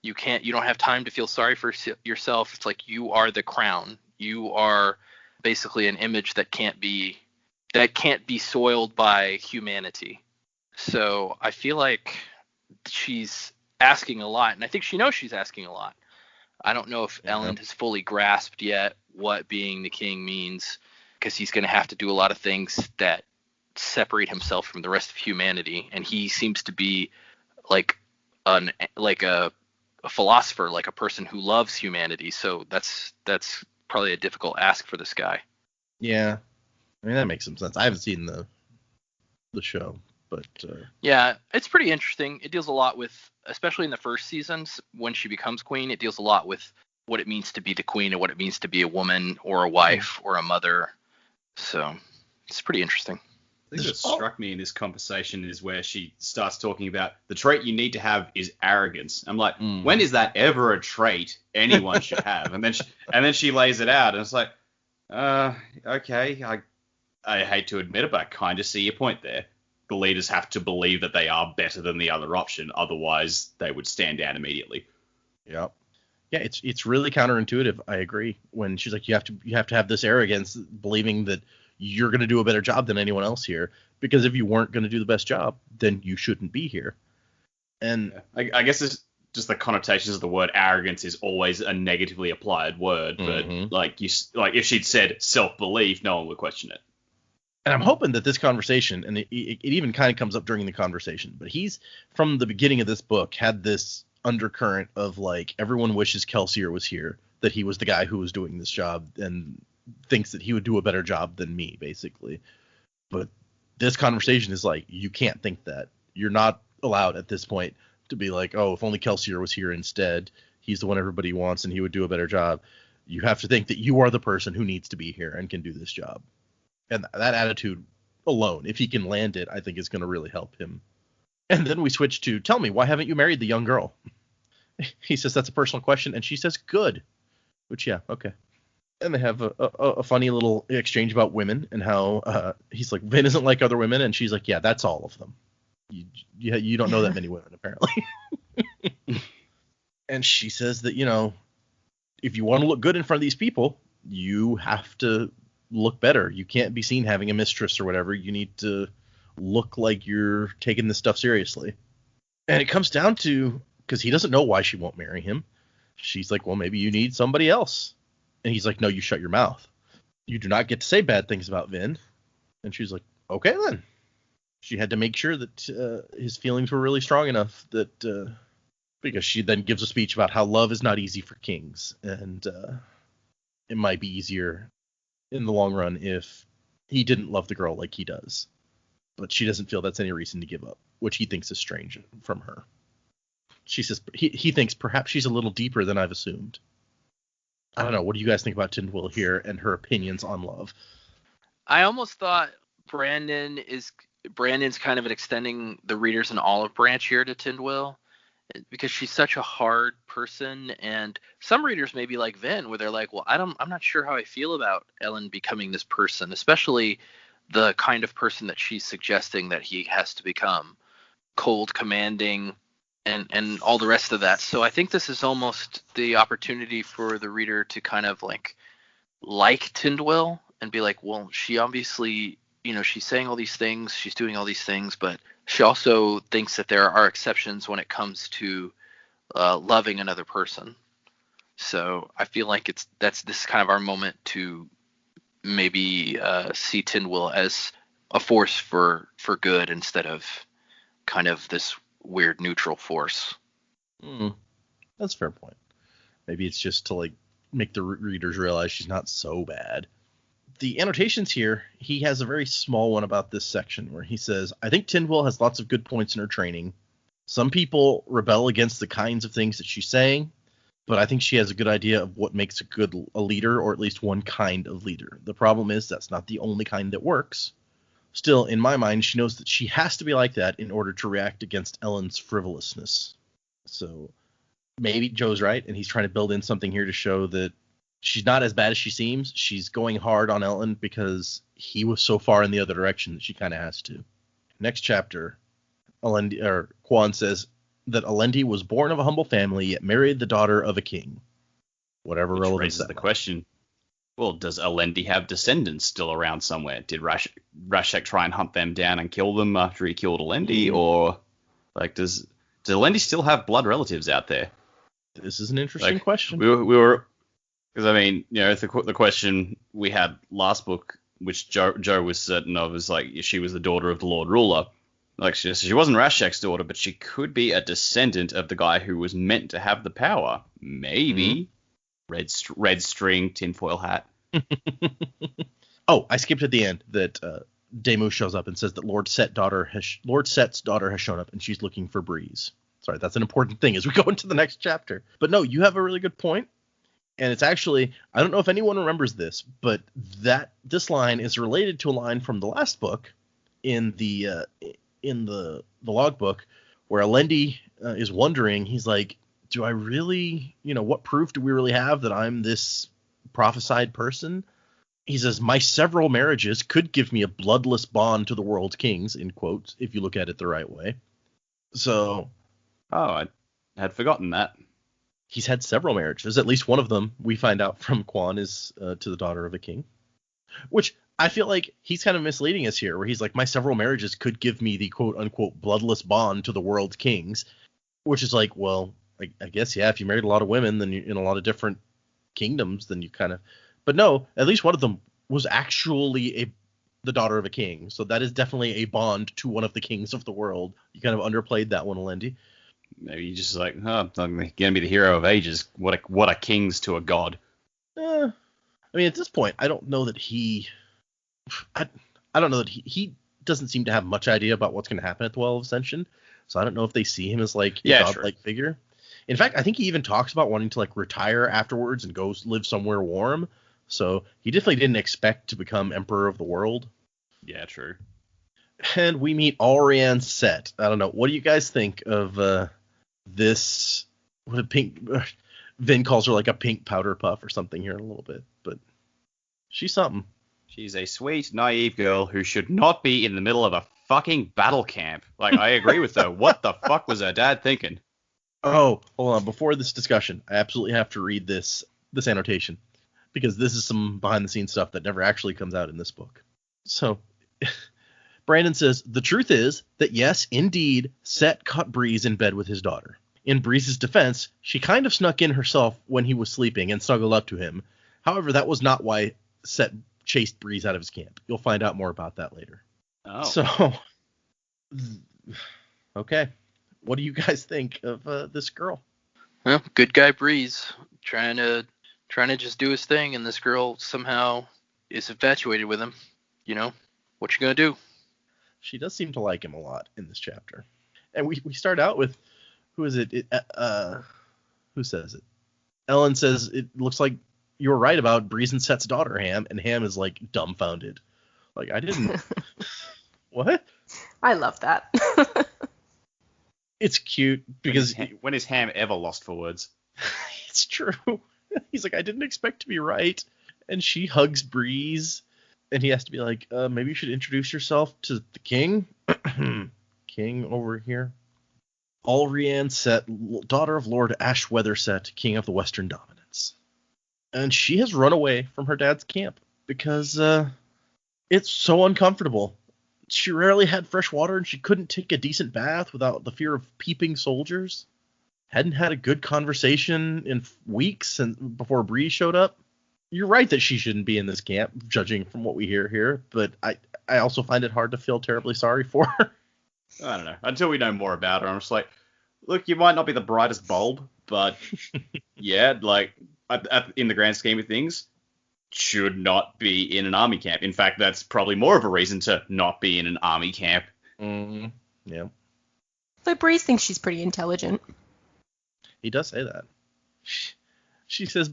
[SPEAKER 1] You don't have time to feel sorry for yourself. It's like you are the crown. You are basically an image that can't be soiled by humanity. So I feel like she's asking a lot, and I think she knows she's asking a lot. I don't know if Ellen has fully grasped yet what being the king means, because he's going to have to do a lot of things that separate himself from the rest of humanity, and he seems to be like a philosopher, like a person who loves humanity. So that's probably a difficult ask for this guy.
[SPEAKER 3] Yeah, I mean that makes some sense. I haven't seen the show, But
[SPEAKER 1] yeah, it's pretty interesting. It deals a lot with, especially in the first seasons when she becomes queen, it deals a lot with what it means to be the queen and what it means to be a woman or a wife or a mother. So it's pretty interesting.
[SPEAKER 4] I think what struck me in this conversation is where she starts talking about the trait you need to have is arrogance. I'm like, when is that ever a trait anyone should have? And then she lays it out, and it's like, okay, I hate to admit it, but I kind of see your point there. The leaders have to believe that they are better than the other option, otherwise they would stand down immediately.
[SPEAKER 3] Yeah. Yeah, it's really counterintuitive. I agree. When she's like, you have to have this arrogance, believing that you're going to do a better job than anyone else here, because if you weren't going to do the best job, then you shouldn't be here. And
[SPEAKER 4] I guess it's just the connotations of the word arrogance is always a negatively applied word, but like if she'd said self-belief, no one would question it.
[SPEAKER 3] And I'm hoping that this conversation, and it even kind of comes up during the conversation, but he's, from the beginning of this book, had this undercurrent of, like, everyone wishes Kelsier was here, that he was the guy who was doing this job, and thinks that he would do a better job than me, basically. But this conversation is like, you can't think that. You're not allowed at this point to be like, oh, if only Kelsier was here instead, he's the one everybody wants and he would do a better job. You have to think that you are the person who needs to be here and can do this job. And that attitude alone, if he can land it, I think is going to really help him. And then we switch to, tell me, why haven't you married the young girl? He says that's a personal question, and she says good. Which, yeah, okay. And they have a funny little exchange about women and how he's like, Vin isn't like other women, and she's like, yeah, that's all of them. You don't know that many women, apparently. And she says that, if you want to look good in front of these people, you have to look better. You can't be seen having a mistress or whatever. You need to look like you're taking this stuff seriously. And it comes down to, because he doesn't know why she won't marry him. She's like, well, maybe you need somebody else. And he's like, no, you shut your mouth. You do not get to say bad things about Vin. And she's like, okay, then. She had to make sure that his feelings were really strong enough that, because she then gives a speech about how love is not easy for kings. And it might be easier in the long run if he didn't love the girl like he does. But she doesn't feel that's any reason to give up, which he thinks is strange from her. She says he thinks perhaps she's a little deeper than I've assumed. I don't know. What do you guys think about Tindwyl here and her opinions on love?
[SPEAKER 1] I almost thought Brandon's kind of extending the readers an olive branch here to Tindwyl, because she's such a hard person, and some readers may be like Vin, where they're like, well, I'm not sure how I feel about Ellen becoming this person, especially the kind of person that she's suggesting that he has to become, cold, commanding, and all the rest of that. So I think this is almost the opportunity for the reader to kind of like Tindwyl and be like, well, she obviously, she's saying all these things, she's doing all these things, but she also thinks that there are exceptions when it comes to loving another person. So I feel like this is kind of our moment to maybe see Tindwyl as a force for good instead of kind of this weird neutral force.
[SPEAKER 3] That's a fair point. Maybe it's just to like make the readers realize she's not so bad. The annotations here, he has a very small one about this section where he says, I think Tindwyl has lots of good points in her training. Some people rebel against the kinds of things that she's saying, but I think she has a good idea of what makes a leader, or at least one kind of leader. The problem is that's not the only kind that works. Still, in my mind, she knows that she has to be like that in order to react against Ellen's frivolousness. So maybe Joe's right, and he's trying to build in something here to show that she's not as bad as she seems. She's going hard on Ellen because he was so far in the other direction that she kind of has to. Next chapter, Quan says that Alendi was born of a humble family, yet married the daughter of a king. Whatever
[SPEAKER 4] Which
[SPEAKER 3] relevance
[SPEAKER 4] raises
[SPEAKER 3] that
[SPEAKER 4] the
[SPEAKER 3] might.
[SPEAKER 4] Question. Well, does Alendi have descendants still around somewhere? Did Rashek try and hunt them down and kill them after he killed Alendi? Or, like, does Alendi still have blood relatives out there?
[SPEAKER 3] This is an interesting question.
[SPEAKER 4] We were, because I mean, the question we had last book, which Joe was certain of, is like, she was the daughter of the Lord Ruler. Like, she wasn't Rashek's daughter, but she could be a descendant of the guy who was meant to have the power. Maybe. Red string, tinfoil hat.
[SPEAKER 3] Oh, I skipped at the end that Jaymee shows up and says that Lord Cett's daughter has shown up and she's looking for Breeze. Sorry, that's an important thing as we go into the next chapter. But no, you have a really good point. And it's actually, I don't know if anyone remembers this, but this line is related to a line from the last book in the logbook where Alendi is wondering, he's like, do I really, what proof do we really have that I'm this prophesied person? He says, my several marriages could give me a bloodless bond to the world's kings, in quotes, if you look at it the right way. So.
[SPEAKER 4] Oh, I had forgotten that.
[SPEAKER 3] He's had several marriages. At least one of them, we find out from Quan, is to the daughter of a king. Which I feel like he's kind of misleading us here, where he's like, my several marriages could give me the quote-unquote bloodless bond to the world's kings. Which is like, well, I guess, yeah, if you married a lot of women, then you're in a lot of different kingdoms, then you kind of... But no, at least one of them was actually the daughter of a king. So that is definitely a bond to one of the kings of the world. You kind of underplayed that one, Alendi.
[SPEAKER 4] Maybe you just like, I'm going to be the hero of ages. What are kings to a god?
[SPEAKER 3] I mean, at this point, I don't know that he... I don't know that he doesn't seem to have much idea about what's going to happen at the Well of Ascension. So I don't know if they see him as like a godlike figure. In fact, I think he even talks about wanting to like retire afterwards and go live somewhere warm. So he definitely didn't expect to become Emperor of the World.
[SPEAKER 4] Yeah, true.
[SPEAKER 3] And we meet Allrianne Cett. I don't know. What do you guys think of this? What a pink... Vin calls her like a pink powder puff or something here in a little bit. But she's something.
[SPEAKER 4] She's a sweet, naive girl who should not be in the middle of a fucking battle camp. Like, I agree with her. What the fuck was her dad thinking?
[SPEAKER 3] Oh, hold on. Before this discussion, I absolutely have to read this annotation. Because this is some behind-the-scenes stuff that never actually comes out in this book. So, Brandon says, the truth is that yes, indeed, Cett caught Breeze in bed with his daughter. In Breeze's defense, she kind of snuck in herself when he was sleeping and snuggled up to him. However, that was not why Cett chased Breeze out of his camp. You'll find out more about that later.
[SPEAKER 4] Oh.
[SPEAKER 3] So, okay. What do you guys think of this girl?
[SPEAKER 1] Well, good guy Breeze, trying to just do his thing, and this girl somehow is infatuated with him. What you gonna do?
[SPEAKER 3] She does seem to like him a lot in this chapter. And we start out with, who is it? Who says it? Ellen says, it looks like you were right about Breeze and Cett's daughter, Ham, and Ham is like dumbfounded. Like, I didn't... What?
[SPEAKER 2] I love that.
[SPEAKER 3] It's cute because...
[SPEAKER 4] When is Ham ever lost for words?
[SPEAKER 3] It's true. He's like, I didn't expect to be right. And she hugs Breeze, and he has to be like, maybe you should introduce yourself to the king. King over here. Allrianne Cett, daughter of Lord Ashweather Cett, king of the Western Dominance. And she has run away from her dad's camp because it's so uncomfortable. She rarely had fresh water, and she couldn't take a decent bath without the fear of peeping soldiers. Hadn't had a good conversation in weeks and before Breeze showed up. You're right that she shouldn't be in this camp, judging from what we hear here, but I also find it hard to feel terribly sorry for her.
[SPEAKER 4] I don't know. Until we know more about her, I'm just like, look, you might not be the brightest bulb, but yeah, like, in the grand scheme of things, should not be in an army camp. In fact, that's probably more of a reason to not be in an army camp.
[SPEAKER 3] Mm-hmm. Yeah.
[SPEAKER 2] So Breeze thinks she's pretty intelligent.
[SPEAKER 3] He does say that. She says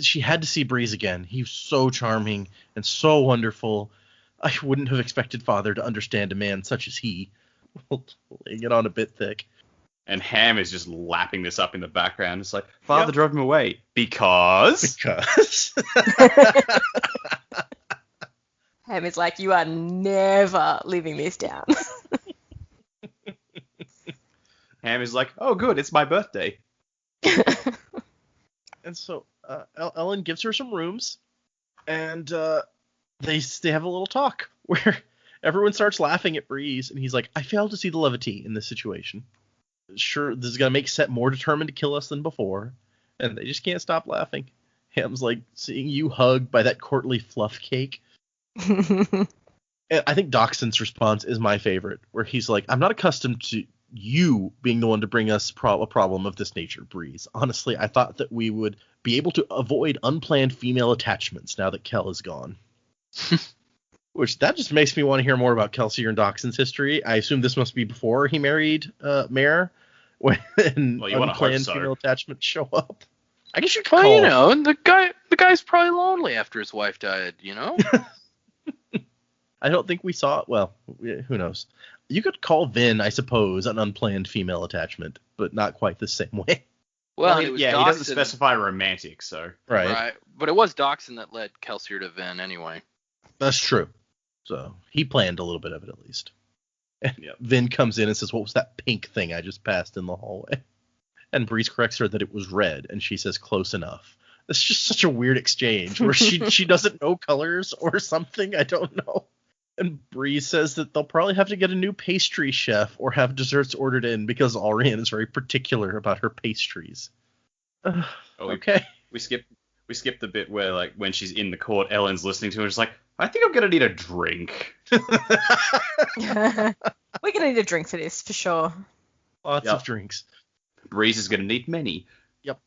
[SPEAKER 3] she had to see Breeze again. He was so charming and so wonderful. I wouldn't have expected Father to understand a man such as he. Laying it on a bit thick.
[SPEAKER 4] And Ham is just lapping this up in the background. It's like, Father drove him away. Because?
[SPEAKER 2] Ham is like, you are never living this down.
[SPEAKER 4] Ham is like, oh, good, it's my birthday.
[SPEAKER 3] And so Ellen gives her some rooms, and they have a little talk where everyone starts laughing at Breeze, and he's like, I fail to see the levity in this situation. Sure, this is going to make Cett more determined to kill us than before, and they just can't stop laughing. Ham's like, seeing you hugged by that courtly fluff cake. And I think Dockson's response is my favorite, where he's like, I'm not accustomed to you being the one to bring us a problem of this nature, Breeze. Honestly, I thought that we would be able to avoid unplanned female attachments now that Kel is gone. Which that just makes me want to hear more about Kelsier and Doxson's history. I assume this must be before he married Mare, when unplanned female attachments show up. I guess you could call.
[SPEAKER 1] You know, the guy's probably lonely after his wife died. You know.
[SPEAKER 3] I don't think we saw it. Well, who knows? You could call Vin, I suppose, an unplanned female attachment, but not quite the same way.
[SPEAKER 1] Well,
[SPEAKER 4] he doesn't specify romantic, so
[SPEAKER 3] right.
[SPEAKER 1] But it was Doxson that led Kelsier to Vin anyway.
[SPEAKER 3] That's true. So he planned a little bit of it at least.
[SPEAKER 4] Yep.
[SPEAKER 3] Vin comes in and says, "What was that pink thing I just passed in the hallway?" And Breeze corrects her that it was red, and she says, "Close enough." It's just such a weird exchange where she doesn't know colors or something. I don't know. And Breeze says that they'll probably have to get a new pastry chef or have desserts ordered in because Allrianne is very particular about her pastries. Okay.
[SPEAKER 4] We skipped the bit where, like, when she's in the court, Ellen's listening to her, just like, I think I'm gonna need a drink.
[SPEAKER 2] We're gonna need a drink for this, for sure.
[SPEAKER 3] Lots of drinks.
[SPEAKER 4] Breeze is gonna need many.
[SPEAKER 3] Yep.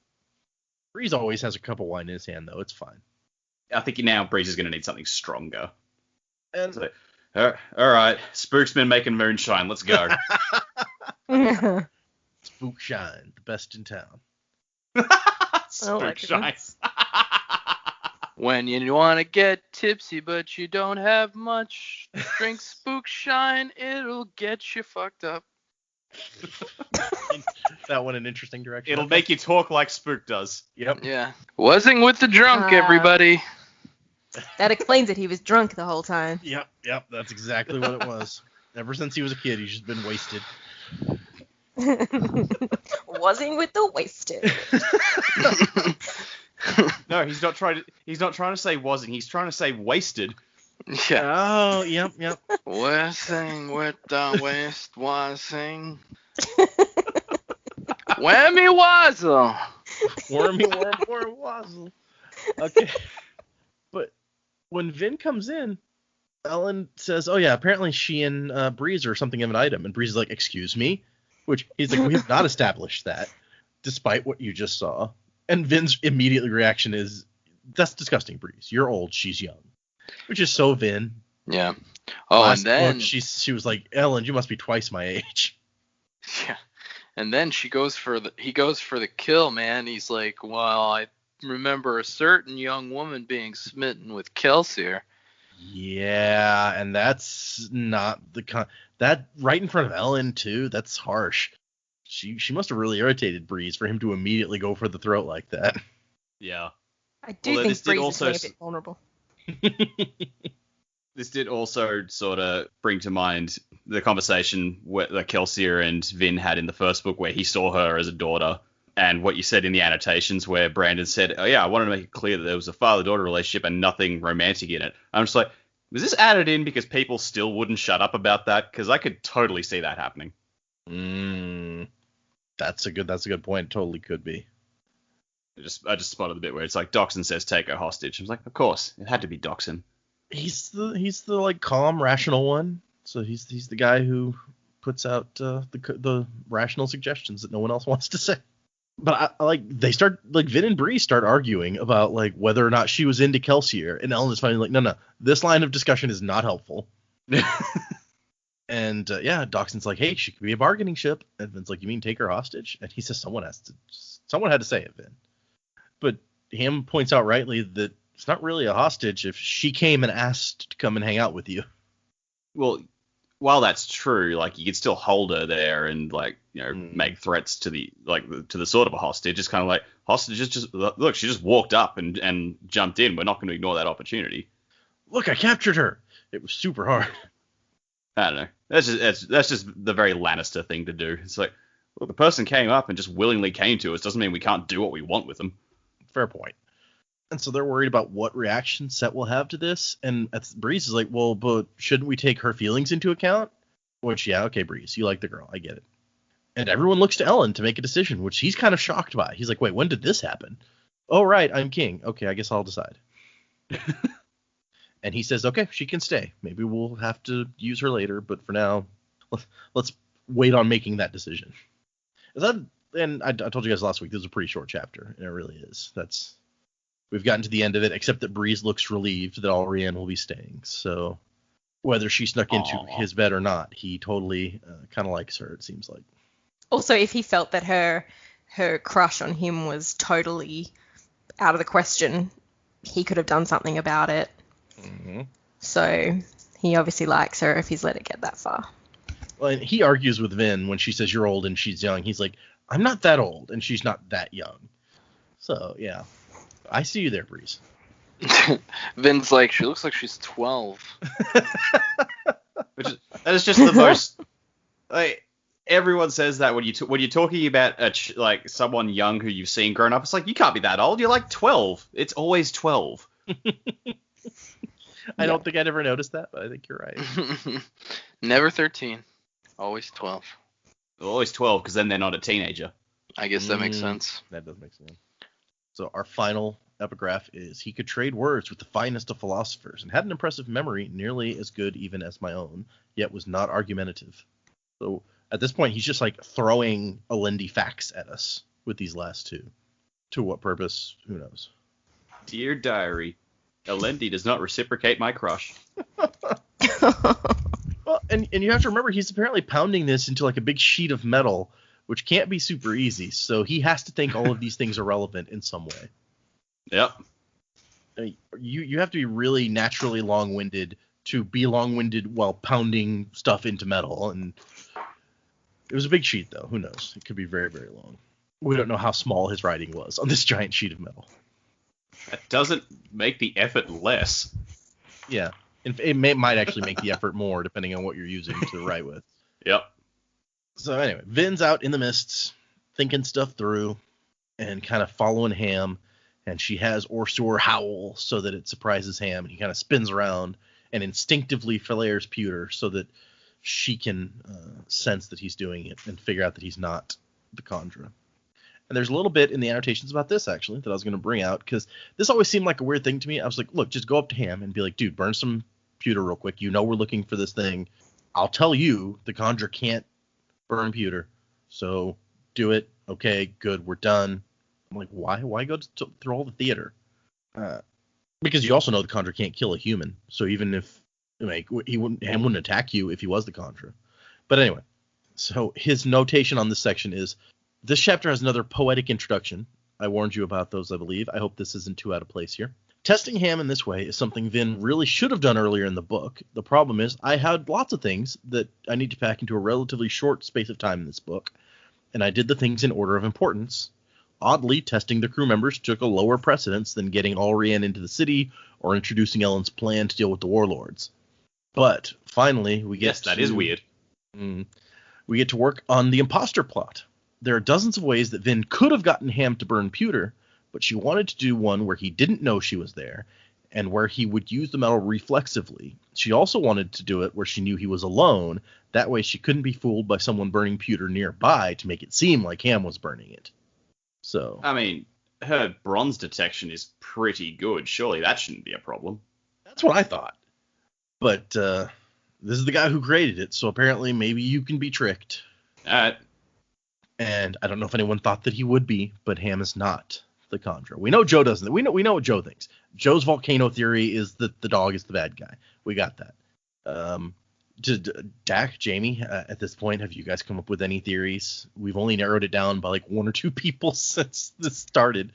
[SPEAKER 3] Breeze always has a cup of wine in his hand, though. It's fine.
[SPEAKER 4] I think now Breeze is gonna need something stronger.
[SPEAKER 3] And
[SPEAKER 4] so, all right, Spook's been making moonshine. Let's go.
[SPEAKER 3] Spook Shine, the best in town.
[SPEAKER 4] Spook Shine.
[SPEAKER 1] When you want to get tipsy but you don't have much, drink Spook Shine. It'll get you fucked up.
[SPEAKER 3] That went an interesting direction.
[SPEAKER 4] It'll make you talk like Spook does.
[SPEAKER 3] Yep.
[SPEAKER 1] Yeah. Wasn't with the drunk, everybody.
[SPEAKER 2] That explains it. He was drunk the whole time.
[SPEAKER 3] Yep. That's exactly what it was. Ever since he was a kid, he's just been wasted.
[SPEAKER 2] Wasn't with the wasted.
[SPEAKER 4] No, he's not trying to say wasn't. He's trying to say wasted.
[SPEAKER 1] Yeah.
[SPEAKER 3] Oh, yep.
[SPEAKER 1] Wasting with the waste wasing. Whammy wazzle.
[SPEAKER 3] Wormy wazzle. Okay. But when Vin comes in, Ellen says, "Oh yeah, apparently she and Breeze are something of an item." And Breeze is like, "Excuse me?" Which he's like, "We have not established that, despite what you just saw." And Vin's immediate reaction is, "That's disgusting, Breeze. You're old. She's young." Which is so Vin.
[SPEAKER 1] Yeah. Oh,
[SPEAKER 3] Last
[SPEAKER 1] and then
[SPEAKER 3] book, she was like, "Ellen, you must be twice my age."
[SPEAKER 1] Yeah. And then he goes for the kill, man. He's like, "Well, I remember a certain young woman being smitten with Kelsier."
[SPEAKER 3] Yeah, and that's not that right in front of Ellen too. That's harsh. She must have really irritated Breeze for him to immediately go for the throat like that.
[SPEAKER 4] Yeah.
[SPEAKER 2] I do think Breeze is a bit vulnerable.
[SPEAKER 4] This did also sort of bring to mind the conversation that Kelsier and Vin had in the first book where he saw her as a daughter, and what you said in the annotations where Brandon said, "Oh yeah, I wanted to make it clear that there was a father-daughter relationship and nothing romantic in it." I'm just like, was this added in because people still wouldn't shut up about that? Because I could totally see that happening.
[SPEAKER 3] That's a good point. It totally could be.
[SPEAKER 4] I just spotted the bit where it's like Doxson says take her hostage. I was like, of course, it had to be Doxson.
[SPEAKER 3] He's the like calm, rational one. So he's the guy who puts out the rational suggestions that no one else wants to say. But I like Vin and Bree start arguing about like whether or not she was into Kelsier, and Ellen is finally like, no, this line of discussion is not helpful. And Doxson's like, hey, she could be a bargaining chip. And Vin's like, you mean take her hostage? And he says someone had to say it, Vin. But Ham points out rightly that it's not really a hostage if she came and asked to come and hang out with you.
[SPEAKER 4] Well, while that's true, like you could still hold her there and like, you know, make threats to the sort of a hostage. It's kind of like hostages just look, she just walked up and jumped in. We're not going to ignore that opportunity.
[SPEAKER 3] Look, I captured her. It was super hard.
[SPEAKER 4] I don't know. That's just the very Lannister thing to do. It's like, well, the person came up and just willingly came to us. Doesn't mean we can't do what we want with them.
[SPEAKER 3] Fair point. And so they're worried about what reaction Cett will have to this. And Breeze is like, well, but shouldn't we take her feelings into account? Which, yeah, okay, Breeze, you like the girl. I get it. And everyone looks to Ellen to make a decision, which he's kind of shocked by. He's like, wait, when did this happen? Oh, right, I'm king. Okay, I guess I'll decide. And he says, okay, she can stay. Maybe we'll have to use her later, but for now, let's wait on making that decision. And I told you guys last week, this is a pretty short chapter, and it really is. We've gotten to the end of it, except that Breeze looks relieved that Allrianne will be staying. So whether she snuck into his bed or not. He totally kind of likes her, it seems like.
[SPEAKER 2] Also, if he felt that her crush on him was totally out of the question, he could have done something about it.
[SPEAKER 3] Mm-hmm.
[SPEAKER 2] So he obviously likes her if he's let it get that far.
[SPEAKER 3] Well, and he argues with Vin when she says you're old and she's young. He's like, I'm not that old, and she's not that young. So, yeah. I see you there, Breeze.
[SPEAKER 1] Vin's like, she looks like she's 12.
[SPEAKER 4] That is just the most... Like, everyone says that when you're talking about like someone young who you've seen grown up. It's like, you can't be that old. You're like 12. It's always 12.
[SPEAKER 3] I don't think I'd ever noticed that, but I think you're right.
[SPEAKER 1] Never 13. Always 12.
[SPEAKER 4] Always 12, because then they're not a teenager.
[SPEAKER 1] I guess that makes sense.
[SPEAKER 3] That does make sense. So our final epigraph is, he could trade words with the finest of philosophers and had an impressive memory, nearly as good even as my own, yet was not argumentative. So at this point, he's just like throwing Alendi facts at us with these last two. To what purpose? Who knows?
[SPEAKER 4] Dear diary, Alendi does not reciprocate my crush.
[SPEAKER 3] Well, and you have to remember, he's apparently pounding this into like a big sheet of metal, which can't be super easy. So he has to think all of these things are relevant in some way.
[SPEAKER 4] Yep.
[SPEAKER 3] I mean, you have to be really naturally long-winded to be long-winded while pounding stuff into metal. And it was a big sheet, though. Who knows? It could be very, very long. We don't know how small his writing was on this giant sheet of metal.
[SPEAKER 4] That doesn't make the effort less.
[SPEAKER 3] Yeah. It might actually make the effort more, depending on what you're using to write with.
[SPEAKER 4] Yep.
[SPEAKER 3] So anyway, Vin's out in the mists, thinking stuff through, and kind of following Ham. And she has OreSeur howl so that it surprises Ham, and he kind of spins around and instinctively flares pewter so that she can sense that he's doing it and figure out that he's not the Kandra. And there's a little bit in the annotations about this, actually, that I was going to bring out, because this always seemed like a weird thing to me. I was like, look, just go up to Ham and be like, dude, burn some pewter real quick. You know we're looking for this thing. I'll tell you the Kandra can't burn pewter, so do it. Okay, good, we're done. I'm like, why go through all the theater? Because you also know the Kandra can't kill a human, so even if Ham wouldn't attack you if he was the Kandra. But anyway, so his notation on this section is, this chapter has another poetic introduction. I warned you about those, I believe. I hope this isn't too out of place here. Testing Ham in this way is something Vin really should have done earlier in the book. The problem is I had lots of things that I need to pack into a relatively short space of time in this book, and I did the things in order of importance. Oddly, testing the crew members took a lower precedence than getting Allrianne into the city or introducing Ellen's plan to deal with the warlords. But finally, we get
[SPEAKER 4] that is weird.
[SPEAKER 3] We get to work on the imposter plot. There are dozens of ways that Vin could have gotten Ham to burn pewter, but she wanted to do one where he didn't know she was there, and where he would use the metal reflexively. She also wanted to do it where she knew he was alone. That way she couldn't be fooled by someone burning pewter nearby to make it seem like Ham was burning it. So,
[SPEAKER 4] I mean, her bronze detection is pretty good. Surely that shouldn't be a problem.
[SPEAKER 3] That's what I thought. But this is the guy who created it, so apparently maybe you can be tricked. And I don't know if anyone thought that he would be, but Ham is not the Kandra. We know Joe doesn't. We know what Joe thinks. Joe's volcano theory is that the dog is the bad guy. We got that. Dak, Jaymee, at this point, have you guys come up with any theories? We've only narrowed it down by like one or two people since this started.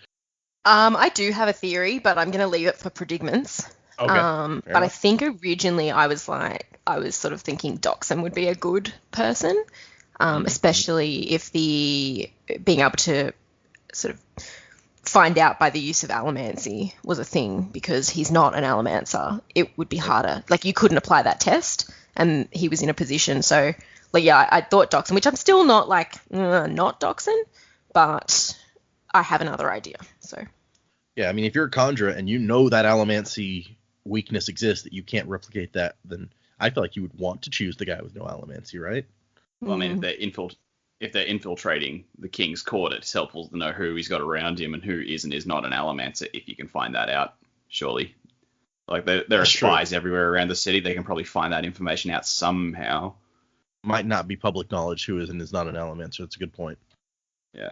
[SPEAKER 2] I do have a theory, but I'm going to leave it for predicaments.
[SPEAKER 3] Okay.
[SPEAKER 2] But enough. I think originally I was sort of thinking Doxson would be a good person. Especially if being able to sort of find out by the use of allomancy was a thing, because he's not an allomancer. It would be harder. Like, you couldn't apply that test, and he was in a position. So, like, yeah, I thought Doxson, which I'm still not like, not Doxson, but I have another idea. So.
[SPEAKER 3] Yeah, I mean, if you're a Kandra and you know that allomancy weakness exists, that you can't replicate that, then I feel like you would want to choose the guy with no allomancy, right?
[SPEAKER 4] Well, I mean, if they're infiltrating the king's court, it's helpful to know who he's got around him and who is and is not an allomancer, if you can find that out, surely. Like, there are spies everywhere around the city. They can probably find that information out somehow.
[SPEAKER 3] Might not be public knowledge who is and is not an allomancer. That's a good point.
[SPEAKER 4] Yeah.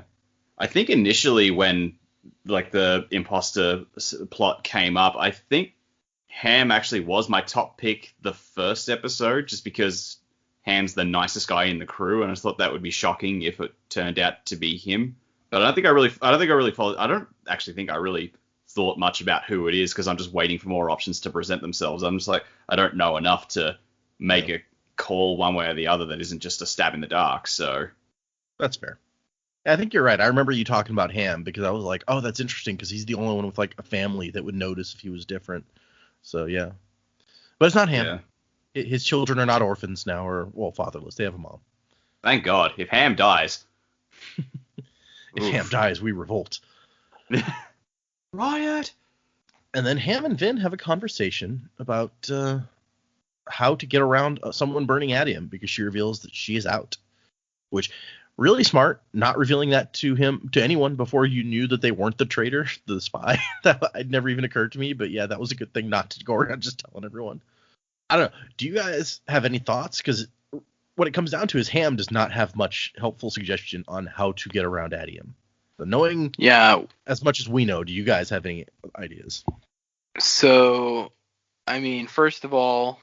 [SPEAKER 4] I think initially when, like, the imposter plot came up, I think Ham actually was my top pick the first episode, just because Ham's the nicest guy in the crew, and I thought that would be shocking if it turned out to be him. But I don't think I really thought much about who it is, because I'm just waiting for more options to present themselves. I'm just like, I don't know enough to make a call one way or the other that isn't just a stab in the dark. So
[SPEAKER 3] that's fair. I think you're right. I remember you talking about Ham, because I was like, oh, that's interesting, because he's the only one with like a family that would notice if he was different. So yeah, but it's not Ham. Yeah. His children are not orphans now, or fatherless. They have a mom.
[SPEAKER 4] Thank God. If Ham dies,
[SPEAKER 3] Ham dies, we revolt.
[SPEAKER 4] Riot.
[SPEAKER 3] And then Ham and Vin have a conversation about how to get around someone burning Adium, because she reveals that she is out, which really smart, not revealing that to anyone before you knew that they weren't the traitor, the spy. That had never even occurred to me, but yeah, that was a good thing not to go around just telling everyone. I don't know. Do you guys have any thoughts? Because what it comes down to is Ham does not have much helpful suggestion on how to get around Adium. So knowing as much as we know, do you guys have any ideas?
[SPEAKER 1] So, I mean, first of all,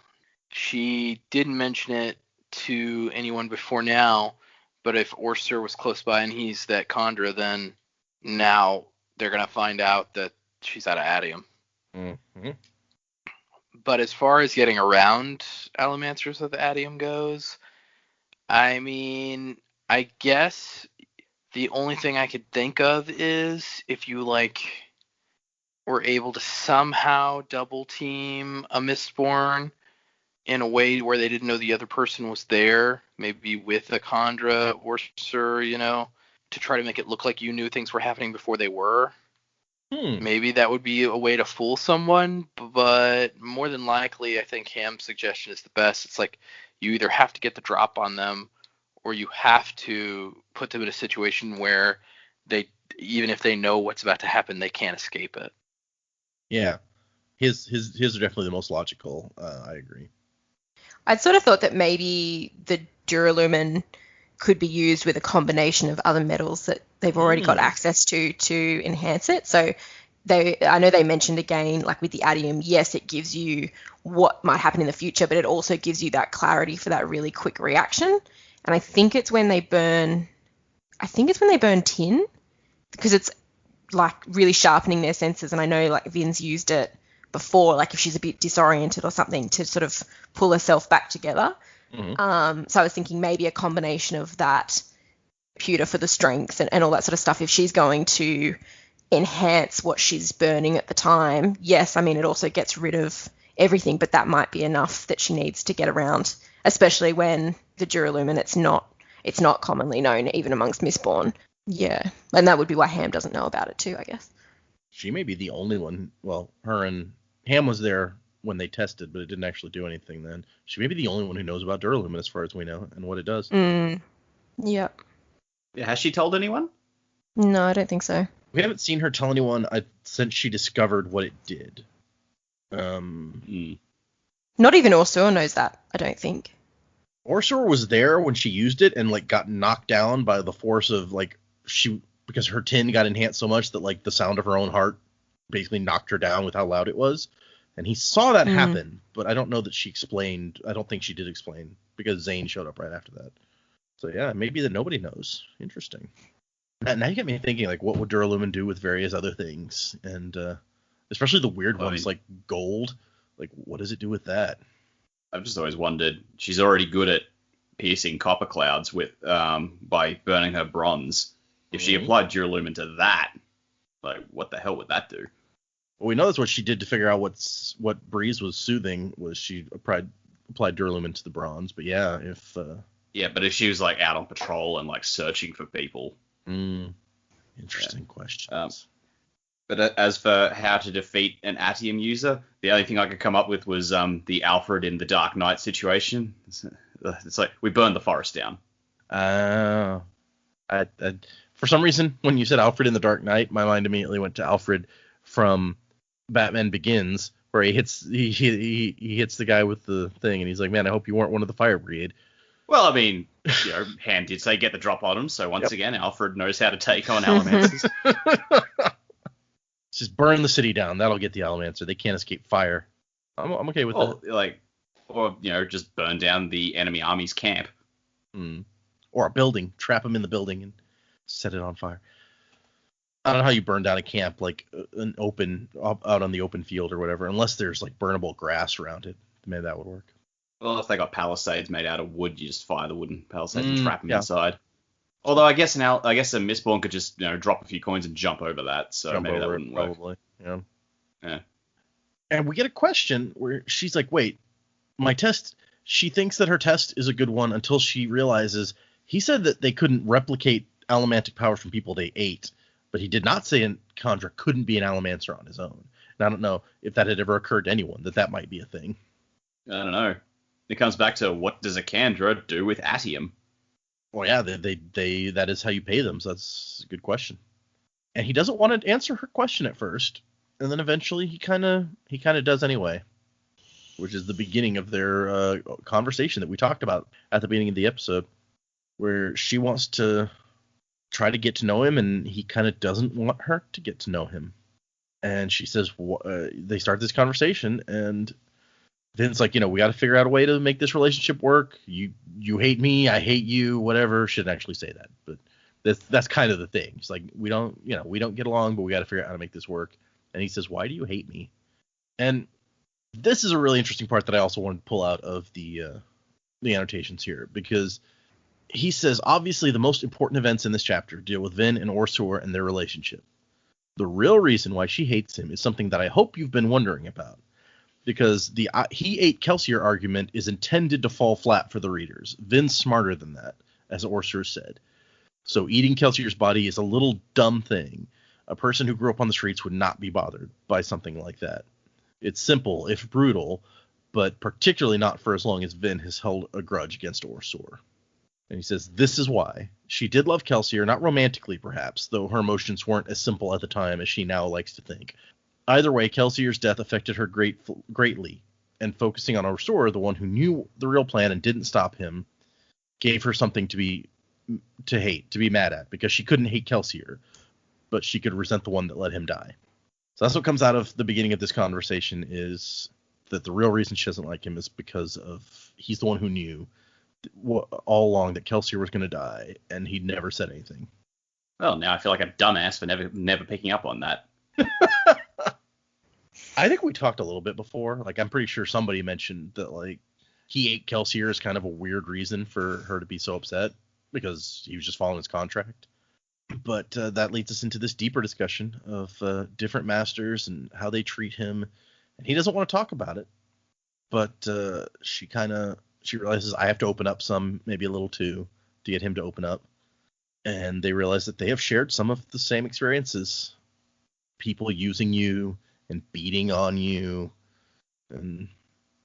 [SPEAKER 1] she didn't mention it to anyone before now, but if OreSeur was close by and he's that Kandra, then now they're going to find out that she's out of Adium.
[SPEAKER 3] Mm-hmm.
[SPEAKER 1] But as far as getting around Allomancers with Adium goes, I mean, I guess the only thing I could think of is if you, were able to somehow double team a Mistborn in a way where they didn't know the other person was there, maybe with a Kandra or OreSeur, to try to make it look like you knew things were happening before they were. Maybe that would be a way to fool someone, but more than likely, I think Ham's suggestion is the best. It's like you either have to get the drop on them, or you have to put them in a situation where even if they know what's about to happen, they can't escape it.
[SPEAKER 3] Yeah, his are definitely the most logical. I agree.
[SPEAKER 2] I'd sort of thought that maybe the Duralumin could be used with a combination of other metals that they've already got access to enhance it. So I know they mentioned again, with the Adium, yes, it gives you what might happen in the future, but it also gives you that clarity for that really quick reaction. And I think it's when they burn tin, because it's really sharpening their senses. And I know Vin's used it before, if she's a bit disoriented or something, to sort of pull herself back together. Mm-hmm. So I was thinking maybe a combination of that pewter for the strength and all that sort of stuff. If she's going to enhance what she's burning at the time, yes, I mean, it also gets rid of everything, but that might be enough that she needs to get around, especially when the Duralumin, it's not commonly known even amongst Mistborn. Yeah, and that would be why Ham doesn't know about it too, I guess.
[SPEAKER 3] She may be the only one. Well, her and Ham was there when they tested, but it didn't actually do anything then. She may be the only one who knows about Duralumin as far as we know and what it does.
[SPEAKER 2] Yep.
[SPEAKER 4] Yeah, has she told anyone?
[SPEAKER 2] No, I don't think so.
[SPEAKER 3] We haven't seen her tell anyone since she discovered what it did.
[SPEAKER 2] Not even OreSeur knows that, I don't think.
[SPEAKER 3] OreSeur was there when she used it and got knocked down by the force of because her tin got enhanced so much that the sound of her own heart basically knocked her down with how loud it was. And he saw that happen, but I don't know that she explained. I don't think she did explain, because Zane showed up right after that. So yeah, maybe that nobody knows. Interesting. Now you get me thinking, what would Duralumin do with various other things, and especially the weird ones like gold. What does it do with that?
[SPEAKER 4] I've just always wondered. She's already good at piercing copper clouds by burning her bronze. If she applied Duralumin to that, what the hell would that do?
[SPEAKER 3] Well, we know that's what she did to figure out what Breeze was soothing, was she applied Duralumin to the bronze. But yeah,
[SPEAKER 4] but if she was out on patrol and searching for people.
[SPEAKER 3] Interesting questions.
[SPEAKER 4] But as for how to defeat an Atium user, the only thing I could come up with was the Alfred in the Dark Knight situation. It's we burned the forest down.
[SPEAKER 3] For some reason, when you said Alfred in the Dark Knight, my mind immediately went to Alfred from Batman Begins, where he hits the guy with the thing, and he's like, "Man, I hope you weren't one of the fire brigade."
[SPEAKER 4] Well, I mean, Ham did say get the drop on him, so once again, Alfred knows how to take on Allomancers.
[SPEAKER 3] Just burn the city down. That'll get the Allomancer. They can't escape fire. I'm okay with that.
[SPEAKER 4] Or just burn down the enemy army's camp.
[SPEAKER 3] Or a building, trap them in the building and set it on fire. I don't know how you burn down a camp like out on the open field or whatever, unless there's like burnable grass around it. Maybe that would work.
[SPEAKER 4] Well, if they got palisades made out of wood, you just fire the wooden palisades and trap them inside. Although I guess a Mistborn could just drop a few coins and jump over that, so maybe that wouldn't work.
[SPEAKER 3] Probably,
[SPEAKER 4] yeah.
[SPEAKER 3] And we get a question where she's like, "Wait, my test." She thinks that her test is a good one until she realizes he said that they couldn't replicate allomantic power from people they ate, but he did not say Kandra couldn't be an allomancer on his own. And I don't know if that had ever occurred to anyone that might be a thing.
[SPEAKER 4] I don't know. It comes back to what does a Kandra do with atium?
[SPEAKER 3] Well, yeah, they that is how you pay them, so that's a good question. And he doesn't want to answer her question at first, and then eventually he kind of does anyway, which is the beginning of their conversation that we talked about at the beginning of the episode, where she wants to try to get to know him, and he kind of doesn't want her to get to know him. And she says, they start this conversation, and Vin's like, we got to figure out a way to make this relationship work. You hate me, I hate you, whatever. Shouldn't actually say that, but that's kind of the thing. It's like we don't get along, but we got to figure out how to make this work. And he says, "Why do you hate me?" And this is a really interesting part that I also wanted to pull out of the annotations here, because he says, obviously the most important events in this chapter deal with Vin and OreSeur and their relationship. The real reason why she hates him is something that I hope you've been wondering about, because the he ate Kelsier argument is intended to fall flat for the readers. Vin's smarter than that, as OreSeur said. So eating Kelsier's body is a little dumb thing. A person who grew up on the streets would not be bothered by something like that. It's simple, if brutal, but particularly not for as long as Vin has held a grudge against OreSeur. And he says, this is why. She did love Kelsier, not romantically perhaps, though her emotions weren't as simple at the time as she now likes to think. Either way, Kelsier's death affected her greatly, and focusing on OreSeur, the one who knew the real plan and didn't stop him, gave her something to hate, to be mad at, because she couldn't hate Kelsier, but she could resent the one that let him die. So that's what comes out of the beginning of this conversation, is that the real reason she doesn't like him is because of he's the one who knew all along that Kelsier was going to die, and he'd never said anything.
[SPEAKER 4] Well, now I feel like a dumbass for never picking up on that.
[SPEAKER 3] I think we talked a little bit before. Like, I'm pretty sure somebody mentioned that, like, he ate Kelsier is kind of a weird reason for her to be so upset, because he was just following his contract. But that leads us into this deeper discussion of different masters and how they treat him. And he doesn't want to talk about it. But she realizes, I have to open up some, maybe a little too, to get him to open up. And they realize that they have shared some of the same experiences. People using you and beating on you and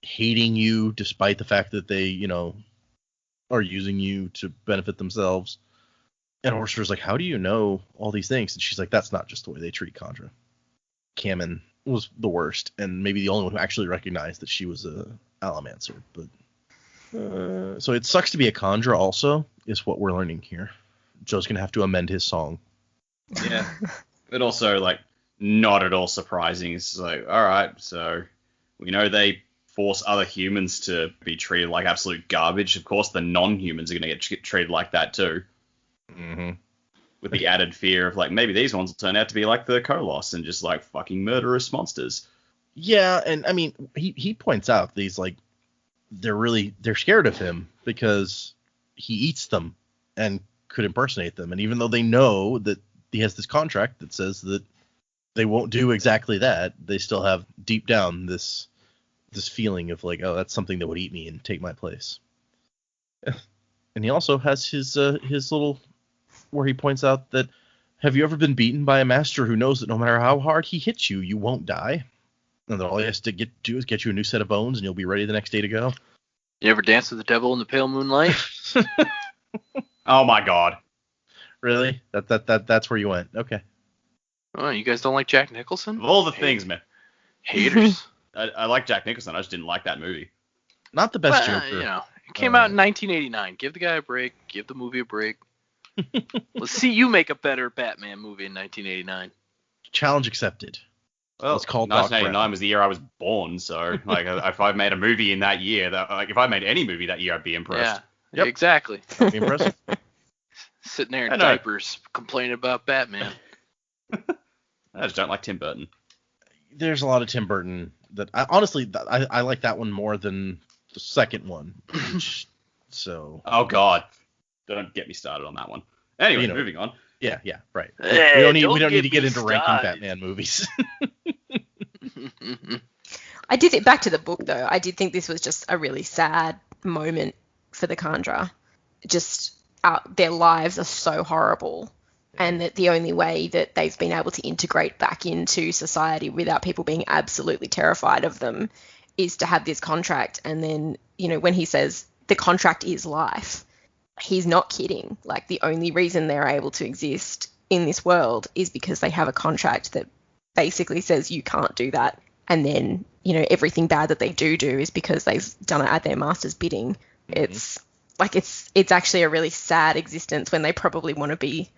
[SPEAKER 3] hating you despite the fact that they, are using you to benefit themselves. And OreSeur's like, how do you know all these things? And she's like, that's not just the way they treat Kandra. Kamen was the worst, and maybe the only one who actually recognized that she was a allomancer. But so it sucks to be a Kandra also, is what we're learning here. Joe's going to have to amend his song.
[SPEAKER 4] Yeah. But also, like, not at all surprising. It's like, all right, so we know they force other humans to be treated like absolute garbage. Of course, the non-humans are going to get treated like that too.
[SPEAKER 3] Mm-hmm.
[SPEAKER 4] With the added fear of, like, maybe these ones will turn out to be like the Koloss and just, like, fucking murderous monsters.
[SPEAKER 3] Yeah, and, I mean, he points out these, like, they're scared of him because he eats them and could impersonate them. And even though they know that he has this contract that says that they won't do exactly that, they still have deep down this feeling of, like, oh, that's something that would eat me and take my place. And he also has his little, where he points out that, have you ever been beaten by a master who knows that no matter how hard he hits you, you won't die? And that all he has to do is get you a new set of bones and you'll be ready the next day to go?
[SPEAKER 1] You ever dance with the devil in the pale moonlight?
[SPEAKER 4] Oh my god.
[SPEAKER 3] Really? That's where you went. Okay.
[SPEAKER 1] Oh, you guys don't like Jack Nicholson?
[SPEAKER 4] Of all the things, man.
[SPEAKER 1] Haters.
[SPEAKER 4] I like Jack Nicholson. I just didn't like that movie.
[SPEAKER 3] Not the best Joker.
[SPEAKER 1] It came out in 1989. Give the guy a break. Give the movie a break. Let's see you make a better Batman movie in 1989.
[SPEAKER 3] Challenge accepted.
[SPEAKER 4] Well,
[SPEAKER 3] Let's call Doc
[SPEAKER 4] 1989
[SPEAKER 3] Brown.
[SPEAKER 4] was the year I was born, so like if I made a movie in that year, if I made any movie that year, I'd be impressed.
[SPEAKER 1] Yeah,
[SPEAKER 3] Yep.
[SPEAKER 1] exactly.
[SPEAKER 3] That'd be impressive.
[SPEAKER 1] Sitting there
[SPEAKER 4] I
[SPEAKER 1] in
[SPEAKER 4] know.
[SPEAKER 1] diapers complaining about Batman.
[SPEAKER 4] I just don't like Tim Burton.
[SPEAKER 3] There's a lot of Tim Burton that I like that one more than the second one. So
[SPEAKER 4] Oh God, don't get me started on that one. Anyway,
[SPEAKER 3] You know.
[SPEAKER 4] moving on.
[SPEAKER 3] yeah, right.
[SPEAKER 1] Hey,
[SPEAKER 3] we
[SPEAKER 1] don't
[SPEAKER 3] don't need
[SPEAKER 1] get
[SPEAKER 3] to get
[SPEAKER 1] me
[SPEAKER 3] into ranking
[SPEAKER 1] started.
[SPEAKER 3] Batman movies.
[SPEAKER 2] I did think, back to the book though, I did think this was just a really sad moment for the Kandra. Just their lives are so horrible, and that the only way that they've been able to integrate back into society without people being absolutely terrified of them is to have this contract. And then, when he says the contract is life, he's not kidding. Like, the only reason they're able to exist in this world is because they have a contract that basically says you can't do that. And then, everything bad that they do is because they've done it at their master's bidding. It's like, it's actually a really sad existence when they probably want to be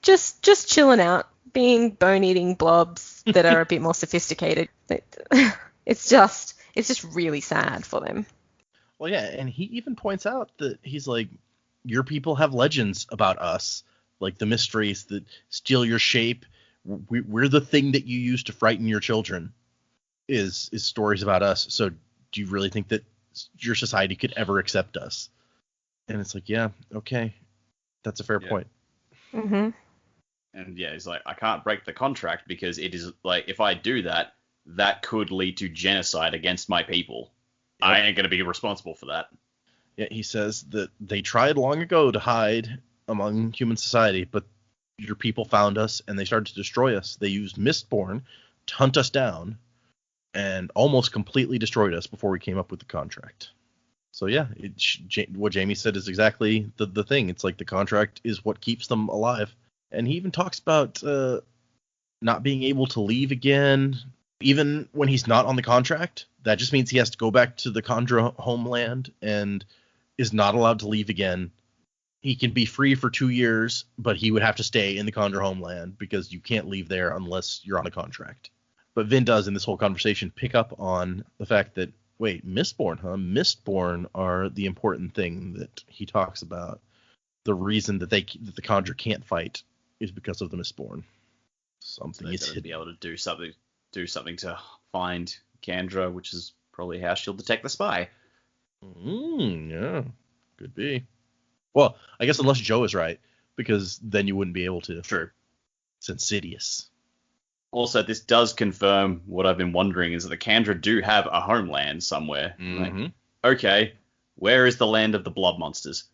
[SPEAKER 2] just chilling out, being bone-eating blobs that are a bit more sophisticated. It's just really sad for them.
[SPEAKER 3] Well, yeah, and he even points out that he's like, your people have legends about us, like the mysteries that steal your shape. We're the thing that you use to frighten your children. Is stories about us. So do you really think that your society could ever accept us? And it's like, yeah, okay, that's a fair point.
[SPEAKER 2] Mm-hmm.
[SPEAKER 4] And yeah, he's like, I can't break the contract because it is like, if I do that, that could lead to genocide against my people.
[SPEAKER 3] Yep.
[SPEAKER 4] I ain't gonna be responsible for that.
[SPEAKER 3] Yeah, he says that they tried long ago to hide among human society, but your people found us and they started to destroy us. They used Mistborn to hunt us down and almost completely destroyed us before we came up with the contract. So yeah, what Jaymee said is exactly the thing. It's like the contract is what keeps them alive. And he even talks about not being able to leave again, even when he's not on the contract. That just means he has to go back to the Kandra homeland and is not allowed to leave again. He can be free for 2 years, but he would have to stay in the Kandra homeland because you can't leave there unless you're on a contract. But Vin does in this whole conversation pick up on the fact that, wait, Mistborn, huh? Mistborn are the important thing that he talks about. The reason that the Kandra can't fight is because of the Mistborn. Something is hidden.
[SPEAKER 4] Be able to do something to find Kandra, which is probably how she'll detect the spy.
[SPEAKER 3] Yeah, could be. Well, I guess unless Joe is right, because then you wouldn't be able to.
[SPEAKER 4] True.
[SPEAKER 3] It's insidious.
[SPEAKER 4] Also, this does confirm what I've been wondering, is that the Kandra do have a homeland somewhere.
[SPEAKER 3] Mm-hmm.
[SPEAKER 4] Like, okay, where is the land of the blob monsters?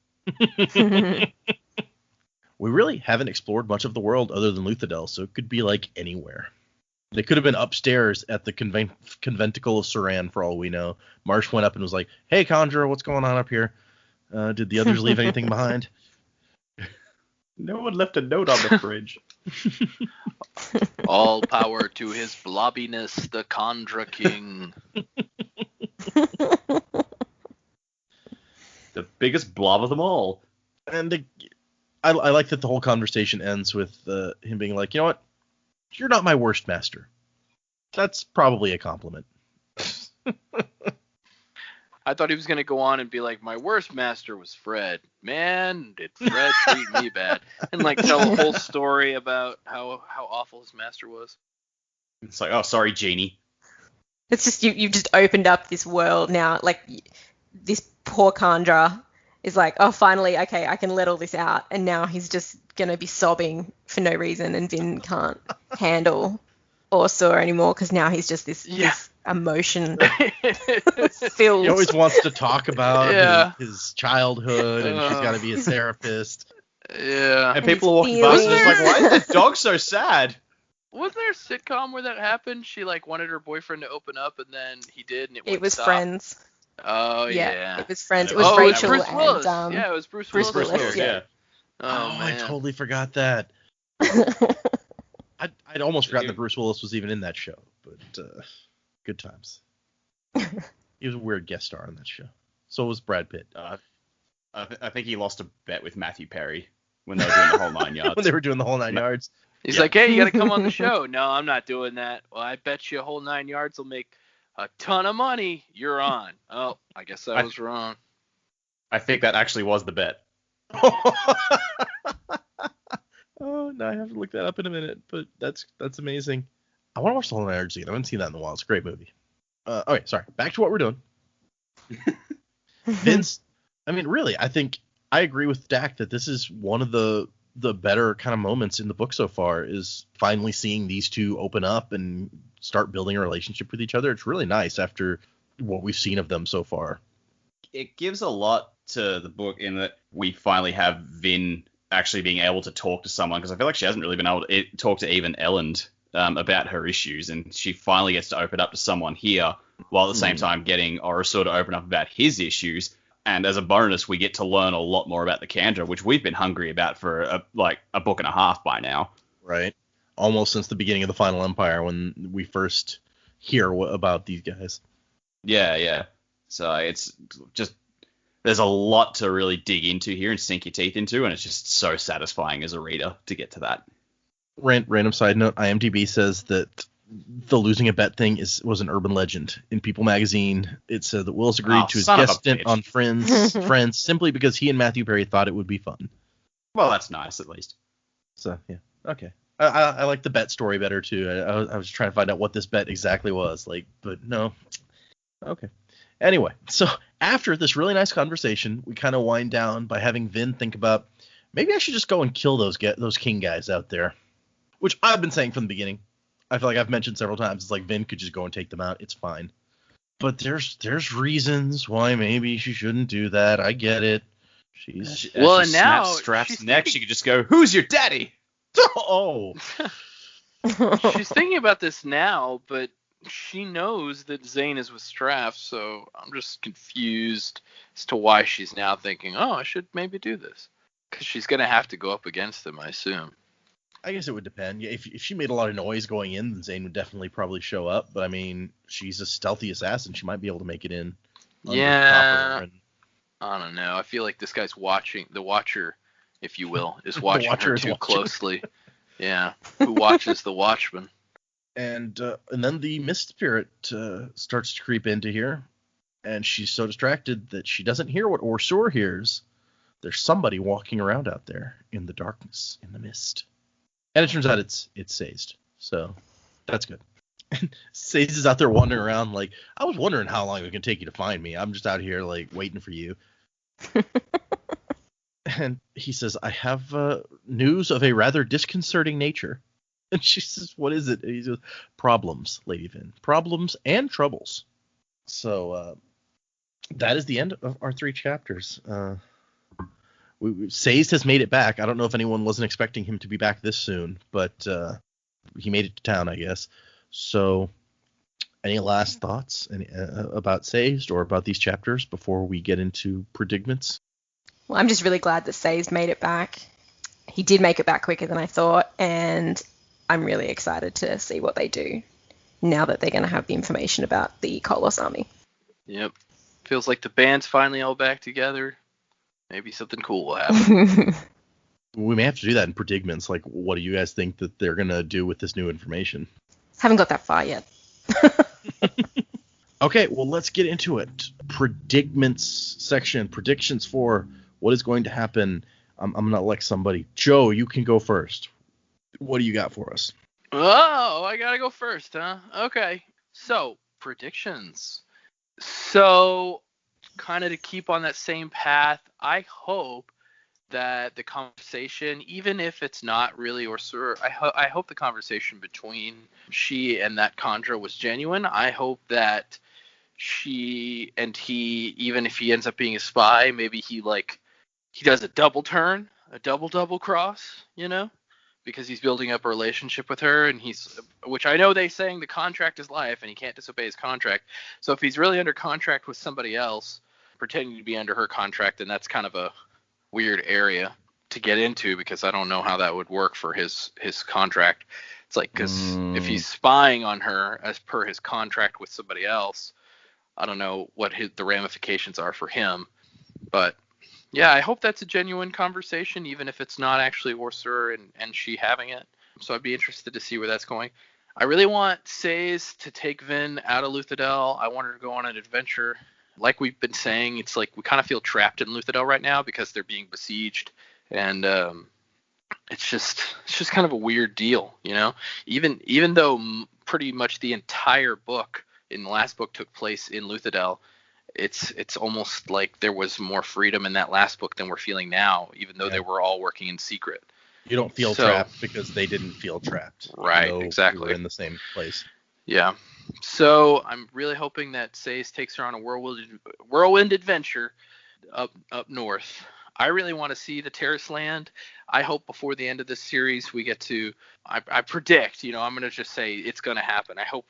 [SPEAKER 3] We really haven't explored much of the world other than Luthadel, so it could be like anywhere. They could have been upstairs at the conventicle of Saran for all we know. Marsh went up and was like, hey, Kandra, what's going on up here? Did the others leave anything behind?
[SPEAKER 4] No one left a note on the fridge.
[SPEAKER 1] All power to his blobbiness, the Kandra King.
[SPEAKER 4] The biggest blob of them all.
[SPEAKER 3] And I like that the whole conversation ends with him being like, you know what? You're not my worst master. That's probably a compliment.
[SPEAKER 1] I thought he was going to go on and be like, my worst master was Fred. Man, did Fred treat me bad. And like tell a whole story about how awful his master was.
[SPEAKER 4] It's like, oh, sorry, Genie.
[SPEAKER 2] It's just, you've just opened up this world now. Like, this poor Kandra is like, oh, finally, okay, I can let all this out. And now he's just going to be sobbing for no reason, and Vin can't handle OreSeur anymore because now he's just this emotion filled.
[SPEAKER 3] He always wants to talk about his childhood, and she's got to be a therapist.
[SPEAKER 1] Yeah.
[SPEAKER 4] And people are walking past and it's like, why is the dog so sad?
[SPEAKER 1] Wasn't there a sitcom where that happened? She like wanted her boyfriend to open up, and then he did, and it
[SPEAKER 2] was
[SPEAKER 1] stop.
[SPEAKER 2] Friends.
[SPEAKER 1] Oh yeah.
[SPEAKER 2] It was Friends. It was Rachel
[SPEAKER 1] Bruce
[SPEAKER 2] and
[SPEAKER 1] Willis. Yeah, it was Bruce Willis.
[SPEAKER 2] Yeah.
[SPEAKER 1] Oh man.
[SPEAKER 3] I totally forgot that. I'd almost forgotten that Bruce Willis was even in that show, but good times. He was a weird guest star on that show. So was Brad Pitt.
[SPEAKER 4] I think he lost a bet with Matthew Perry when they were doing the whole 9 yards.
[SPEAKER 3] When they were doing the whole 9 yards.
[SPEAKER 1] He's
[SPEAKER 3] Yeah.
[SPEAKER 1] like, hey, you got to come on the show. No, I'm not doing that. Well, I bet you a whole 9 yards will make a ton of money. You're on. Oh, I guess I was wrong.
[SPEAKER 4] I think that actually was the bet.
[SPEAKER 3] Oh, no, I have to look that up in a minute, but that's amazing. I want to watch the whole 9 yards again. I haven't seen that in a while. It's a great movie. Okay, sorry. Back to what we're doing. Vince, I mean, really, I think I agree with Dak that this is one of the better kind of moments in the book so far, is finally seeing these two open up and start building a relationship with each other. It's really nice after what we've seen of them so far.
[SPEAKER 4] It gives a lot to the book in that we finally have Vin actually being able to talk to someone, because I feel like she hasn't really been able to talk to even Elend about her issues, and she finally gets to open up to someone here, while at the same time getting OreSeur to open up about his issues. And as a bonus, we get to learn a lot more about the Kandra, which we've been hungry about for a book and a half by now.
[SPEAKER 3] Right. Almost since the beginning of the Final Empire, when we first hear about these guys.
[SPEAKER 4] Yeah. So it's just, there's a lot to really dig into here and sink your teeth into, and it's just so satisfying as a reader to get to that.
[SPEAKER 3] Random side note, IMDb says that the losing a bet thing was an urban legend. In People magazine, it said that Willis agreed to his guest stint on Friends simply because he and Matthew Perry thought it would be fun.
[SPEAKER 4] Well, that's nice, at least.
[SPEAKER 3] So, yeah. Okay. I like the bet story better, too. I was trying to find out what this bet exactly was. But no. Okay. Anyway, so after this really nice conversation, we kind of wind down by having Vin think about, maybe I should just go and kill those king guys out there. Which I've been saying from the beginning. I feel like I've mentioned several times. It's like Vin could just go and take them out. It's fine. But there's reasons why maybe she shouldn't do that. I get it.
[SPEAKER 4] And now Straps neck, she could just go, "Who's your daddy?"
[SPEAKER 3] Oh.
[SPEAKER 1] She's thinking about this now, but she knows that Zane is with Straff, so I'm just confused as to why she's now thinking, oh, I should maybe do this. Because she's going to have to go up against him, I assume.
[SPEAKER 3] I guess it would depend. Yeah, if she made a lot of noise going in, then Zane would definitely probably show up. But I mean, she's a stealthy assassin. She might be able to make it in.
[SPEAKER 1] Yeah. I don't know. I feel like this guy's watching. The Watcher, if you will, is watching her too closely. Yeah. Who watches the Watchman?
[SPEAKER 3] And then the Mist Spirit starts to creep into here. And she's so distracted that she doesn't hear what OreSeur hears. There's somebody walking around out there in the darkness, in the mist. And it turns out it's Sazed. So that's good. And Sazed is out there wandering around like, I was wondering how long it was going to take you to find me. I'm just out here like waiting for you. And he says, I have news of a rather disconcerting nature. And she says, what is it? And he says, problems, Lady Vin. Problems and troubles. So that is the end of our 3 chapters. Sazed has made it back. I don't know if anyone wasn't expecting him to be back this soon, but he made it to town, I guess. So, any last thoughts about Sazed or about these chapters before we get into predicaments?
[SPEAKER 2] Well, I'm just really glad that Sazed made it back. He did make it back quicker than I thought, and I'm really excited to see what they do now that they're going to have the information about the Kolos army.
[SPEAKER 1] Yep. Feels like the band's finally all back together. Maybe something cool will happen.
[SPEAKER 3] We may have to do that in predicaments. Like, what do you guys think that they're going to do with this new information?
[SPEAKER 2] Haven't got that far yet.
[SPEAKER 3] Okay, well, let's get into it. Predicaments section. Predictions for what is going to happen. I'm going to elect somebody. Joe, you can go first. What do you got for us?
[SPEAKER 1] Oh, I got to go first, huh? Okay. So, predictions. So, kind of to keep on that same path, I hope that the conversation, even if it's not really OreSeur, I hope the conversation between she and that Kandra was genuine. I hope that she and he, even if he ends up being a spy, maybe he does a double turn, a double cross, because he's building up a relationship with her, and which I know they saying the contract is life and he can't disobey his contract. So if he's really under contract with somebody else, pretending to be under her contract, then that's kind of a weird area to get into, because I don't know how that would work for his contract. It's like, because if he's spying on her as per his contract with somebody else, I don't know what the ramifications are for him. But yeah, I hope that's a genuine conversation, even if it's not actually OreSeur and she having it. So I'd be interested to see where that's going. I really want Sazed to take Vin out of Luthadel. I want her to go on an adventure. Like we've been saying, it's like we kind of feel trapped in Luthadel right now because they're being besieged, and it's just kind of a weird deal, you know. Even though pretty much the entire book in the last book took place in Luthadel, it's almost like there was more freedom in that last book than we're feeling now, even though they were all working in secret.
[SPEAKER 3] You don't feel trapped because they didn't feel trapped.
[SPEAKER 1] Right, exactly.
[SPEAKER 3] We were in the same place.
[SPEAKER 1] Yeah. So I'm really hoping that Sazed takes her on a whirlwind adventure up north. I really want to see the Terrace land. I hope before the end of this series we get to. I predict. I'm going to just say it's going to happen. I hope.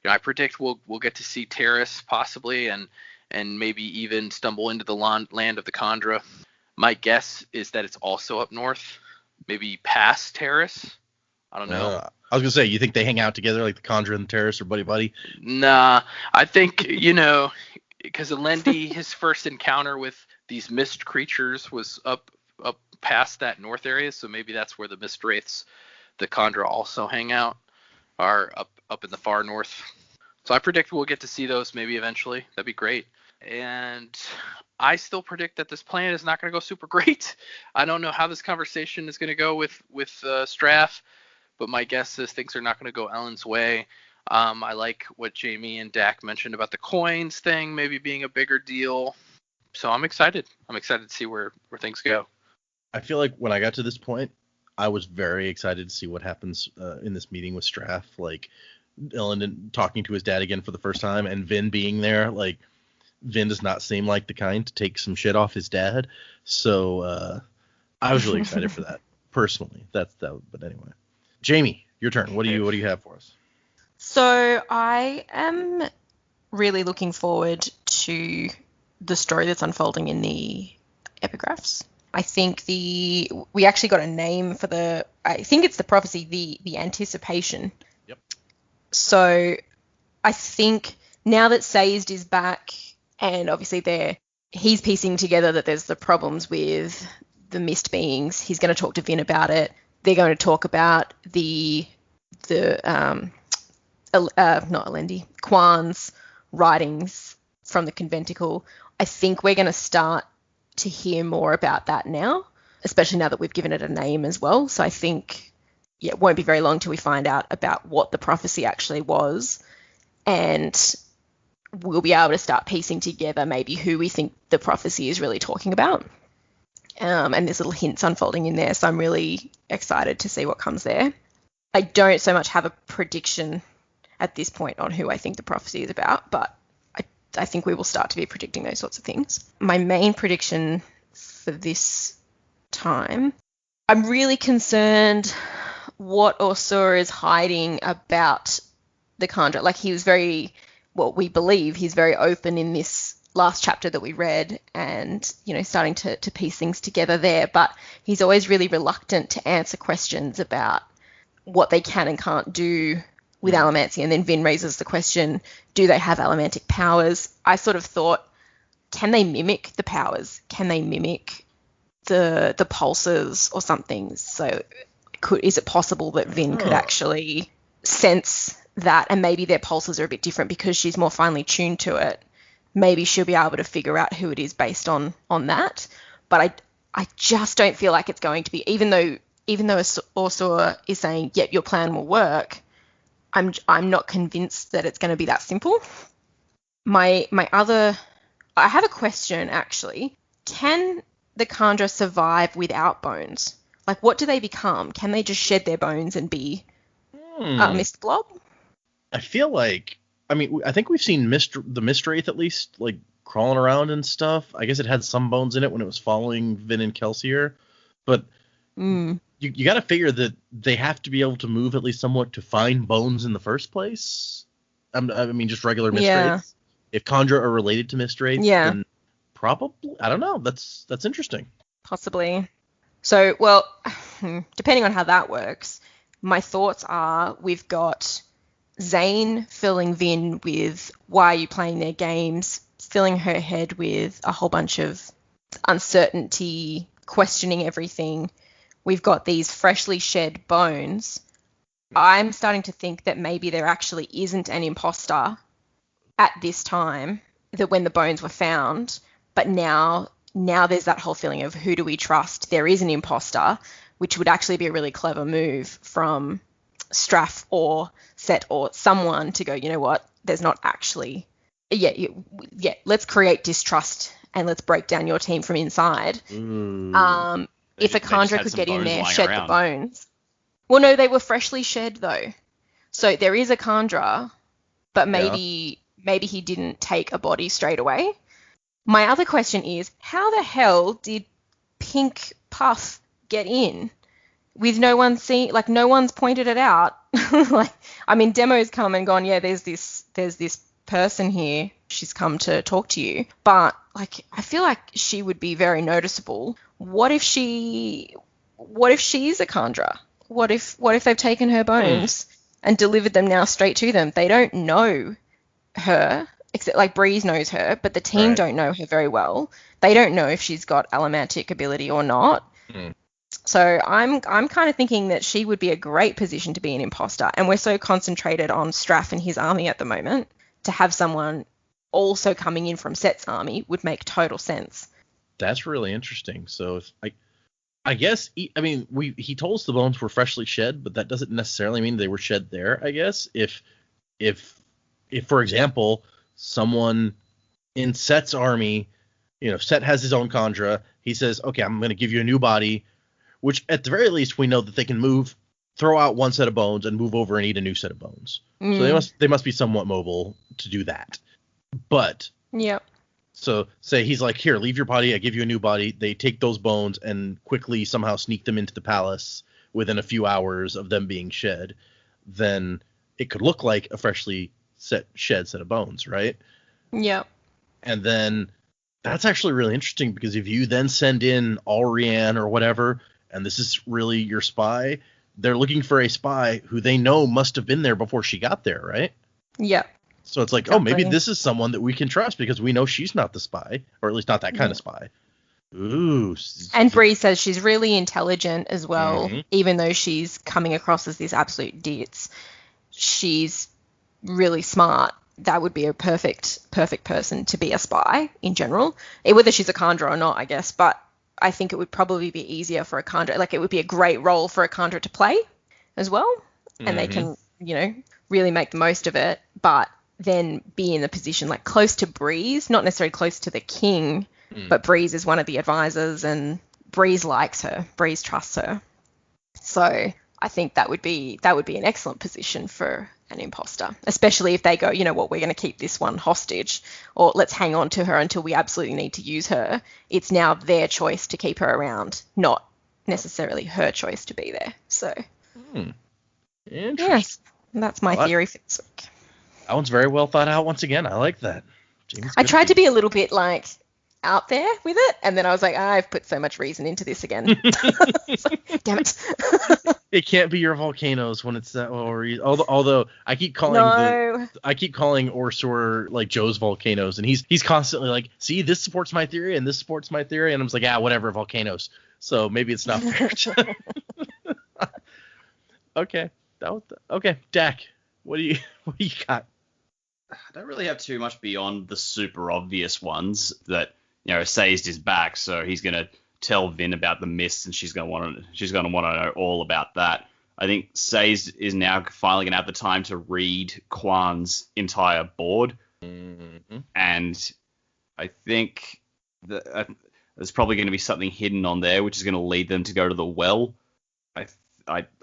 [SPEAKER 1] I predict we'll get to see Terrace possibly, and maybe even stumble into the land of the Kandra. My guess is that it's also up north. Maybe past Terrace. I don't know.
[SPEAKER 3] I was gonna say, you think they hang out together like the Kandra and the Terrace, or buddy?
[SPEAKER 1] Nah, I think because Alendi, his first encounter with these mist creatures was up past that north area, so maybe that's where the mist wraiths, the Kandra, also hang out, are up in the far north. So I predict we'll get to see those maybe eventually. That'd be great. And I still predict that this plan is not going to go super great. I don't know how this conversation is going to go with Straff, but my guess is things are not going to go Ellen's way. I like what Jaymee and Dak mentioned about the coins thing maybe being a bigger deal. So I'm excited. I'm excited to see where things go.
[SPEAKER 3] I feel like when I got to this point, I was very excited to see what happens in this meeting with Straff. Like Ellen talking to his dad again for the first time, and Vin being there. Like, Vin does not seem like the kind to take some shit off his dad. So I was really excited for that personally. But anyway, Jaymee, your turn. What do you have for us?
[SPEAKER 2] So I am really looking forward to the story that's unfolding in the epigraphs. I think we actually got a name for I think it's the prophecy, the anticipation.
[SPEAKER 3] Yep.
[SPEAKER 2] So I think now that Sazed is back, and obviously he's piecing together that there's the problems with the mist beings. He's going to talk to Vin about it. They're going to talk about not Alendi, Quan's writings from the conventicle. I think we're going to start to hear more about that now, especially now that we've given it a name as well. So I think, it won't be very long till we find out about what the prophecy actually was, and we'll be able to start piecing together maybe who we think the prophecy is really talking about. And there's little hints unfolding in there, so I'm really excited to see what comes there. I don't so much have a prediction at this point on who I think the prophecy is about, but I think we will start to be predicting those sorts of things. My main prediction for this time, I'm really concerned what OreSeur is hiding about the Kandra. Like, he was we believe he's very open in this last chapter that we read, and starting to piece things together there, but he's always really reluctant to answer questions about what they can and can't do with allomancy. And then Vin raises the question, do they have allomantic powers? I sort of thought, can they mimic the powers? Can they mimic the pulses or something? So is it possible that Vin could actually sense that, and maybe their pulses are a bit different because she's more finely tuned to it? Maybe she'll be able to figure out who it is based on that. But I just don't feel like it's going to be, even though OreSeur is saying, yep, your plan will work, I'm not convinced that it's going to be that simple. I have a question, actually. Can the Kandra survive without bones? Like, what do they become? Can they just shed their bones and be a mist blob?
[SPEAKER 3] I feel like, I think we've seen the mist wraith at least, like, crawling around and stuff. I guess it had some bones in it when it was following Vin and Kelsier, but you got to figure that they have to be able to move at least somewhat to find bones in the first place. Just regular mist wraiths. If Kandra are related to mist wraiths, then probably, I don't know. That's interesting.
[SPEAKER 2] Possibly. So, well, depending on how that works, my thoughts are we've got Zane filling Vin with why are you playing their games, filling her head with a whole bunch of uncertainty, questioning everything. we've got these freshly shed bones, I'm starting to think that maybe there actually isn't an imposter at this time, that when the bones were found, but now there's that whole feeling of who do we trust? There is an imposter, which would actually be a really clever move from Straff or Cett or someone to go, you know what, there's not actually, let's create distrust and let's break down your team from inside. If a Kandra could get in there, shed the bones. Well, no, they were freshly shed though. So there is a Kandra, but maybe he didn't take a body straight away. My other question is, how the hell did Pink Puff get in with no one seeing, like no one's pointed it out? Like, I mean, Demo's come and gone, yeah, there's this person here, she's come to talk to you, but like I feel like she would be very noticeable. What if she's a Kandra? What if they've taken her bones and delivered them now straight to them? They don't know her, except like Breeze knows her, but the team don't know her very well. They don't know if she's got allomantic ability or not. So I'm kind of thinking that she would be a great position to be an imposter, and we're so concentrated on Straff and his army at the moment, to have someone also coming in from Cett's army would make total sense.
[SPEAKER 3] That's really interesting. So if I guess he told us the bones were freshly shed, but that doesn't necessarily mean they were shed there. I guess if for example, someone in Cett's army, Cett has his own Kandra, he says, okay, I'm going to give you a new body, which at the very least we know that they can throw out one set of bones and move over and eat a new set of bones. So they must be somewhat mobile to do that. But so say he's like, here, leave your body, I give you a new body. They take those bones and quickly somehow sneak them into the palace within a few hours of them being shed. Then it could look like a freshly shed set of bones, right?
[SPEAKER 2] Yep.
[SPEAKER 3] And then that's actually really interesting, because if you then send in Allrianne or whatever, and this is really your spy, they're looking for a spy who they know must have been there before she got there, right?
[SPEAKER 2] Yep.
[SPEAKER 3] So it's like, exactly. Oh, maybe this is someone that we can trust because we know she's not the spy, or at least not that kind of spy. Ooh.
[SPEAKER 2] And Bree says she's really intelligent as well, even though she's coming across as this absolute ditz. She's really smart. That would be a perfect person to be a spy in general, whether she's a Kandra or not, I guess. But I think it would probably be easier for a Kandra. Like, it would be a great role for a Kandra to play as well, and they can, really make the most of it. But then be in the position like close to Breeze, not necessarily close to the king, but Breeze is one of the advisors, and Breeze likes her. Breeze trusts her. So I think that would be an excellent position for an imposter, especially if they go, you know what, we're going to keep this one hostage, or let's hang on to her until we absolutely need to use her. It's now their choice to keep her around, not necessarily her choice to be there. So,
[SPEAKER 3] interesting.
[SPEAKER 2] Yes, that's my theory for this week.
[SPEAKER 3] That one's very well thought out once again. I like that.
[SPEAKER 2] I tried to be a little bit like out there with it, and then I was like, I've put so much reason into this again. Damn it.
[SPEAKER 3] It can't be your volcanoes when it's that, or although I keep calling OreSeur like Joe's volcanoes, and he's constantly like, see, this supports my theory and this supports my theory, and I'm just like, whatever, volcanoes. So maybe it's not fair. Okay, Dak, what do you got?
[SPEAKER 4] I don't really have too much beyond the super obvious ones that, Sazed is back, so he's going to tell Vin about the mists, and she's going to want to know all about that. I think Sazed is now finally going to have the time to read Quan's entire board, and I think that there's probably going to be something hidden on there, which is going to lead them to go to the well.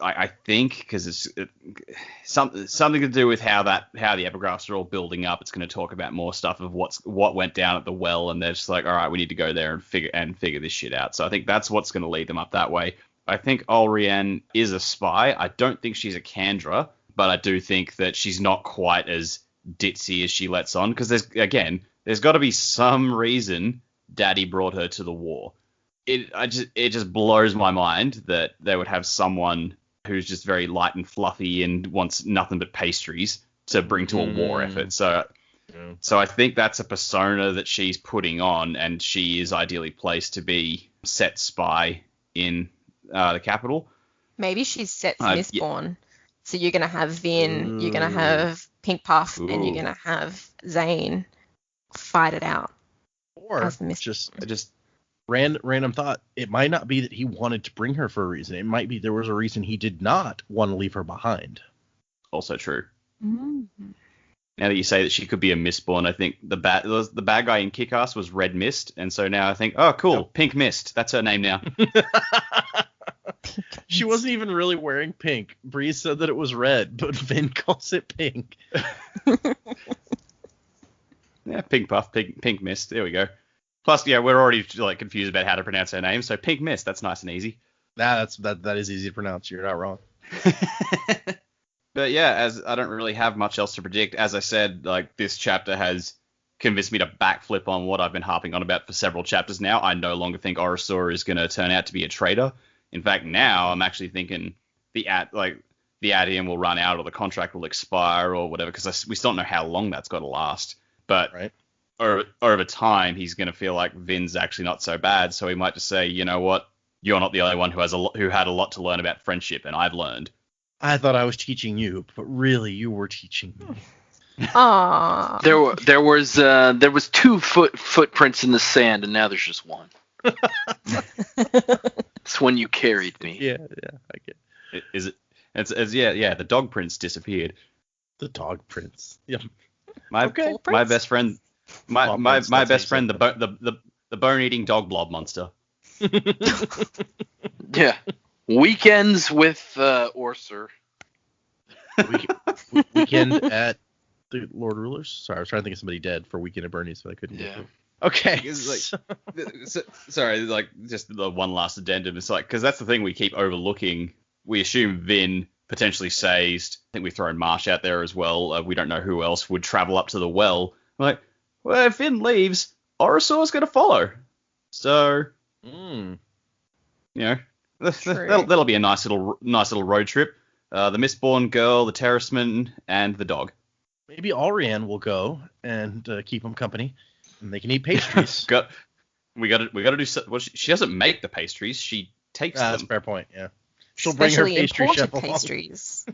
[SPEAKER 4] I think, because it's something to do with how the epigraphs are all building up. It's going to talk about more stuff of what went down at the well, and they're just like, all right, we need to go there and figure this shit out. So I think that's what's going to lead them up that way. I think Allrianne is a spy. I don't think she's a Kandra, but I do think that she's not quite as ditzy as she lets on, because there's got to be some reason Daddy brought her to the war. It just blows my mind that they would have someone who's just very light and fluffy and wants nothing but pastries to bring to a war effort. So I think that's a persona that she's putting on, and she is ideally placed to be Cett's spy in the capital.
[SPEAKER 2] Maybe she's Cett's
[SPEAKER 4] Yeah.
[SPEAKER 2] Mistborn. So you're going to have Vin, you're going to have Pink Puff, and you're
[SPEAKER 4] Ooh.
[SPEAKER 2] going to have Zane fight it out.
[SPEAKER 3] Or
[SPEAKER 2] As the
[SPEAKER 3] just random thought. It might not be that he wanted to bring her for a reason. It might be there was a reason he did not want to leave her behind.
[SPEAKER 4] Also true.
[SPEAKER 2] Mm.
[SPEAKER 4] Now that you say that she could be a Mistborn, I think the bad guy in Kick-Ass was Red Mist, and so now I think, oh, cool,
[SPEAKER 3] Yep.
[SPEAKER 4] Pink Mist. That's her name now.
[SPEAKER 3] She wasn't even really wearing pink. Breeze said that it was red, but Vin calls it pink.
[SPEAKER 4] Yeah, Pink Puff, Pink Mist. There we go. Plus, yeah, we're already like confused about how to pronounce her name, so Pink Mist. That's nice and easy.
[SPEAKER 3] That is easy to pronounce. You're not wrong.
[SPEAKER 4] But yeah, as I don't really have much else to predict. As I said, like this chapter has convinced me to backflip on what I've been harping on about for several chapters now. I no longer think OreSeur is going to turn out to be a traitor. In fact, now I'm actually thinking the add-in will run out or the contract will expire or whatever, because we still don't know how long that's got to last. But
[SPEAKER 3] Right.
[SPEAKER 4] over time, he's going to feel like Vin's actually not so bad, so he might just say, you know what, you're not the only one who had a lot to learn about friendship, and I've learned.
[SPEAKER 3] I thought I was teaching you, but really you were teaching me.
[SPEAKER 2] Aww.
[SPEAKER 1] There was two footprints in the sand, and now there's just one. It's when you carried me.
[SPEAKER 3] Yeah, I get it.
[SPEAKER 4] Is it? Yeah. The dog prince disappeared.
[SPEAKER 3] The dog prince. Yep.
[SPEAKER 4] My best friend, my best friend, the bone-eating dog blob monster.
[SPEAKER 1] Yeah. Weekends with OreSeur.
[SPEAKER 3] Weekend at the Lord Rulers. Sorry, I was trying to think of somebody dead for Weekend at Bernie's, but I couldn't.
[SPEAKER 1] Yeah.
[SPEAKER 3] Get okay.
[SPEAKER 4] It's like, sorry, like just the one last addendum. It's like, because that's the thing we keep overlooking. We assume Vin, potentially Sazed. I think we've thrown Marsh out there as well. We don't know who else would travel up to the well. Like, well, if Vin leaves, OreSeur's going to follow. So, you know, that'll be a nice little road trip. The Mistborn girl, the Terraceman, and the dog.
[SPEAKER 3] Maybe Allrianne will go and keep them company, and they can eat pastries.
[SPEAKER 4] We got to do. Well, she doesn't make the pastries. She takes them.
[SPEAKER 3] That's a fair point. Yeah, she'll bring her pastry chef along.
[SPEAKER 2] Pastries.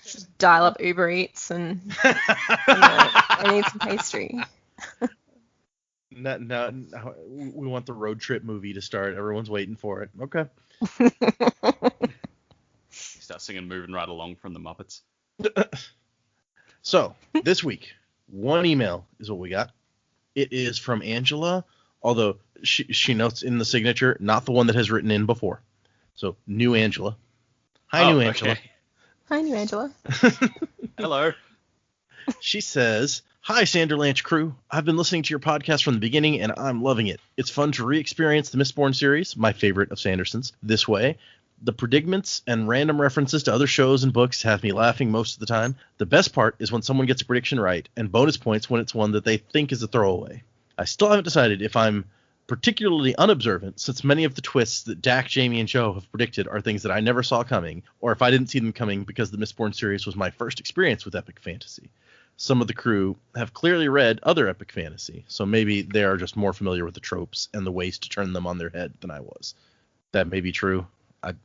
[SPEAKER 2] Just dial up Uber Eats and I need some pastry.
[SPEAKER 3] No, we want the road trip movie to start. Everyone's waiting for it. Okay.
[SPEAKER 4] Start singing "Moving Right Along" from the Muppets.
[SPEAKER 3] So this week, one email is what we got. It is from Angela, although she notes in the signature, not the one that has written in before. So new Angela. Hi, new Angela.
[SPEAKER 4] Okay.
[SPEAKER 2] Hi, new Angela.
[SPEAKER 4] Hello.
[SPEAKER 3] She says, "Hi, Sanderlanche crew. I've been listening to your podcast from the beginning, and I'm loving it. It's fun to re-experience the Mistborn series, my favorite of Sanderson's, this way. The predicaments and random references to other shows and books have me laughing most of the time. The best part is when someone gets a prediction right, and bonus points when it's one that they think is a throwaway. I still haven't decided if I'm particularly unobservant, since many of the twists that Dak, Jaymee, and Joe have predicted are things that I never saw coming, or if I didn't see them coming because the Mistborn series was my first experience with epic fantasy. Some of the crew have clearly read other epic fantasy, so maybe they are just more familiar with the tropes and the ways to turn them on their head than I was. That may be true. I'm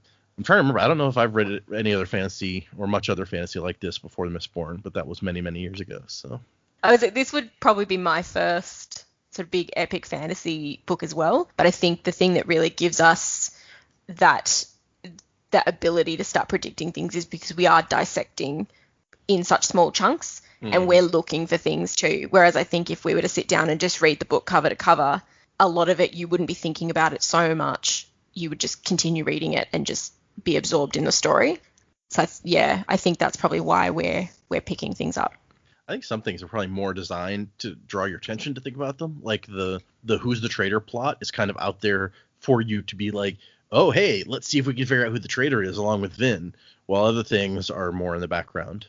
[SPEAKER 3] trying to remember. I don't know if I've read any other fantasy or much other fantasy like this before the Mistborn, but that was many, many years ago. So
[SPEAKER 2] This would probably be my first sort of big epic fantasy book as well. But I think the thing that really gives us that ability to start predicting things is because we are dissecting in such small chunks and we're looking for things too. Whereas I think if we were to sit down and just read the book cover to cover, a lot of it you wouldn't be thinking about it so much. You would just continue reading it and just be absorbed in the story. So yeah, I think that's probably why we're picking things up.
[SPEAKER 3] I think some things are probably more designed to draw your attention to think about them. Like the Who's the Traitor plot is kind of out there for you to be like, oh, hey, let's see if we can figure out who the traitor is along with Vin, while other things are more in the background.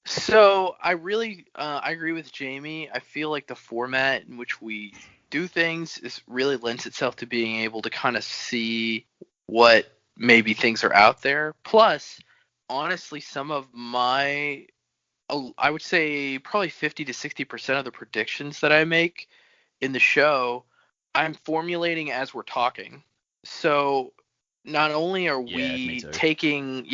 [SPEAKER 1] So I really I agree with Jaymee. I feel like the format in which we do things really lends itself to being able to kind of see what maybe things are out there. Plus, honestly, some of my, I would say probably 50 to 60% of the predictions that I make in the show I'm formulating as we're talking. So not only are we taking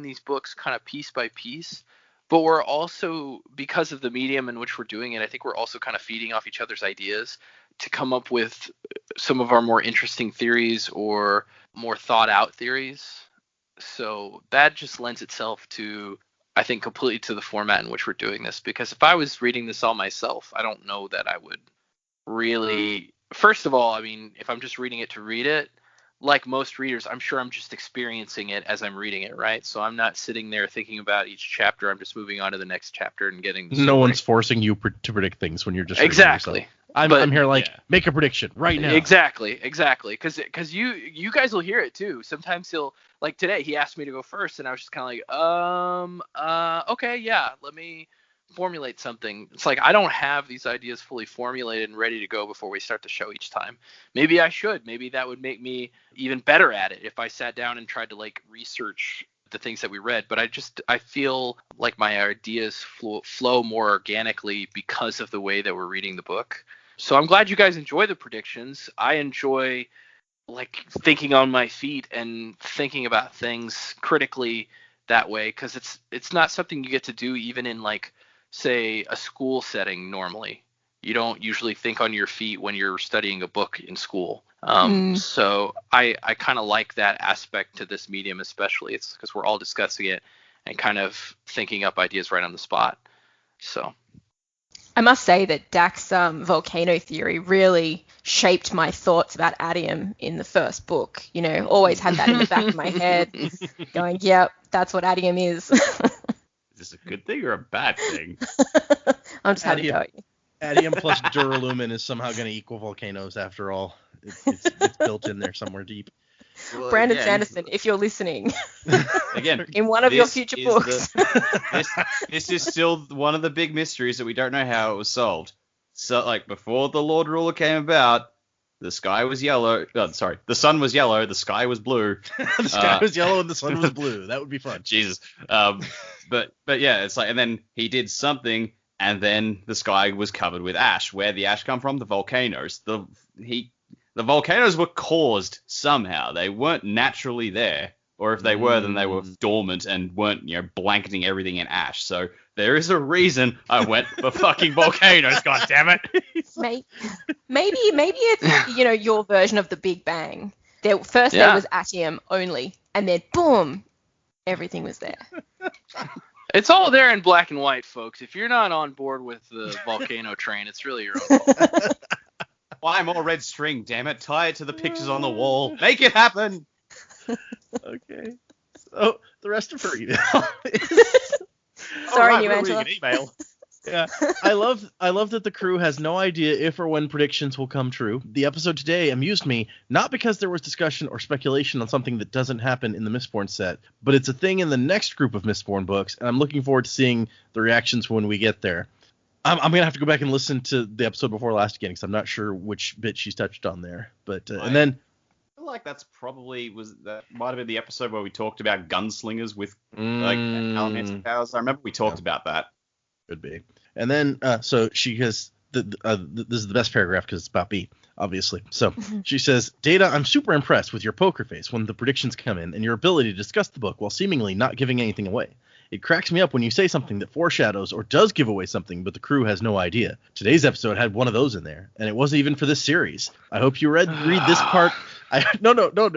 [SPEAKER 1] these books kind of piece by piece, but we're also, because of the medium in which we're doing it, I think we're also kind of feeding off each other's ideas to come up with some of our more interesting theories or more thought out theories. So that just lends itself to, I think, completely to the format in which we're doing this. Because if I was reading this all myself, I don't know that I would really, first of all, I mean, if I'm just reading it to read it, like most readers, I'm sure I'm just experiencing it as I'm reading it, right? So I'm not sitting there thinking about each chapter. I'm just moving on to the next chapter and getting the story.
[SPEAKER 3] No one's forcing you to predict things when you're just
[SPEAKER 1] exactly.
[SPEAKER 3] Reading I'm here like, make a prediction right now.
[SPEAKER 1] Exactly. Because you guys will hear it too. Sometimes like today, he asked me to go first, and I was just kind of like, okay, yeah, let me formulate something. It's like I don't have these ideas fully formulated and ready to go before we start the show each time. Maybe I should. Maybe that would make me even better at it if I sat down and tried to like research the things that we read. But I feel like my ideas flow more organically because of the way that we're reading the book. So I'm glad you guys enjoy the predictions. I enjoy like thinking on my feet and thinking about things critically that way, because it's not something you get to do even in like, say, a school setting normally. You don't usually think on your feet when you're studying a book in school. So I kind of like that aspect to this medium, especially. It's because we're all discussing it and kind of thinking up ideas right on the spot. So
[SPEAKER 2] I must say that Dak's volcano theory really shaped my thoughts about Adium in the first book. You know, always had that in the back of my head, going, yep, that's what Adium is.
[SPEAKER 4] Is this a good thing or a bad thing?
[SPEAKER 2] I'm just having a go at you.
[SPEAKER 3] Adium plus duralumin is somehow going to equal volcanoes after all. It's built in there somewhere deep.
[SPEAKER 2] Well, Brandon Sanderson, if you're listening,
[SPEAKER 4] again,
[SPEAKER 2] in one of your future books.
[SPEAKER 4] This is still one of the big mysteries that we don't know how it was solved. So, like, before the Lord Ruler came about, the sky was yellow. The sun was yellow, the sky was blue.
[SPEAKER 3] The sky was yellow and the sun was blue. That would be fun.
[SPEAKER 4] Jesus. But yeah, it's like, and then he did something, and then the sky was covered with ash. Where'd the ash come from? The volcanoes. The volcanoes were caused somehow. They weren't naturally there. Or if they were, then they were dormant and weren't, blanketing everything in ash. So there is a reason I went for fucking volcanoes, goddammit.
[SPEAKER 2] Maybe it's, your version of the Big Bang. There was Atium only, and then boom, everything was there.
[SPEAKER 1] It's all there in black and white, folks. If you're not on board with the volcano train, it's really your own fault.
[SPEAKER 4] Why more red string, damn it? Tie it to the pictures on the wall. Make it happen.
[SPEAKER 3] Okay. So the rest of her email
[SPEAKER 2] Sorry, New Angela.
[SPEAKER 4] Email.
[SPEAKER 3] Yeah, I love that the crew has no idea if or when predictions will come true. The episode today amused me, not because there was discussion or speculation on something that doesn't happen in the Mistborn set, but it's a thing in the next group of Mistborn books, and I'm looking forward to seeing the reactions when we get there. I'm going to have to go back and listen to the episode before last again, because I'm not sure which bit she's touched on there. But and then
[SPEAKER 4] I feel like that might have been the episode where we talked about gunslingers with like elemental powers. I remember we talked about that.
[SPEAKER 3] Could be. And then so she has this is the best paragraph because it's about B, obviously. So she says, Data, I'm super impressed with your poker face when the predictions come in and your ability to discuss the book while seemingly not giving anything away. It cracks me up when you say something that foreshadows or does give away something, but the crew has no idea. Today's episode had one of those in there, and it wasn't even for this series. I hope you read this part. No.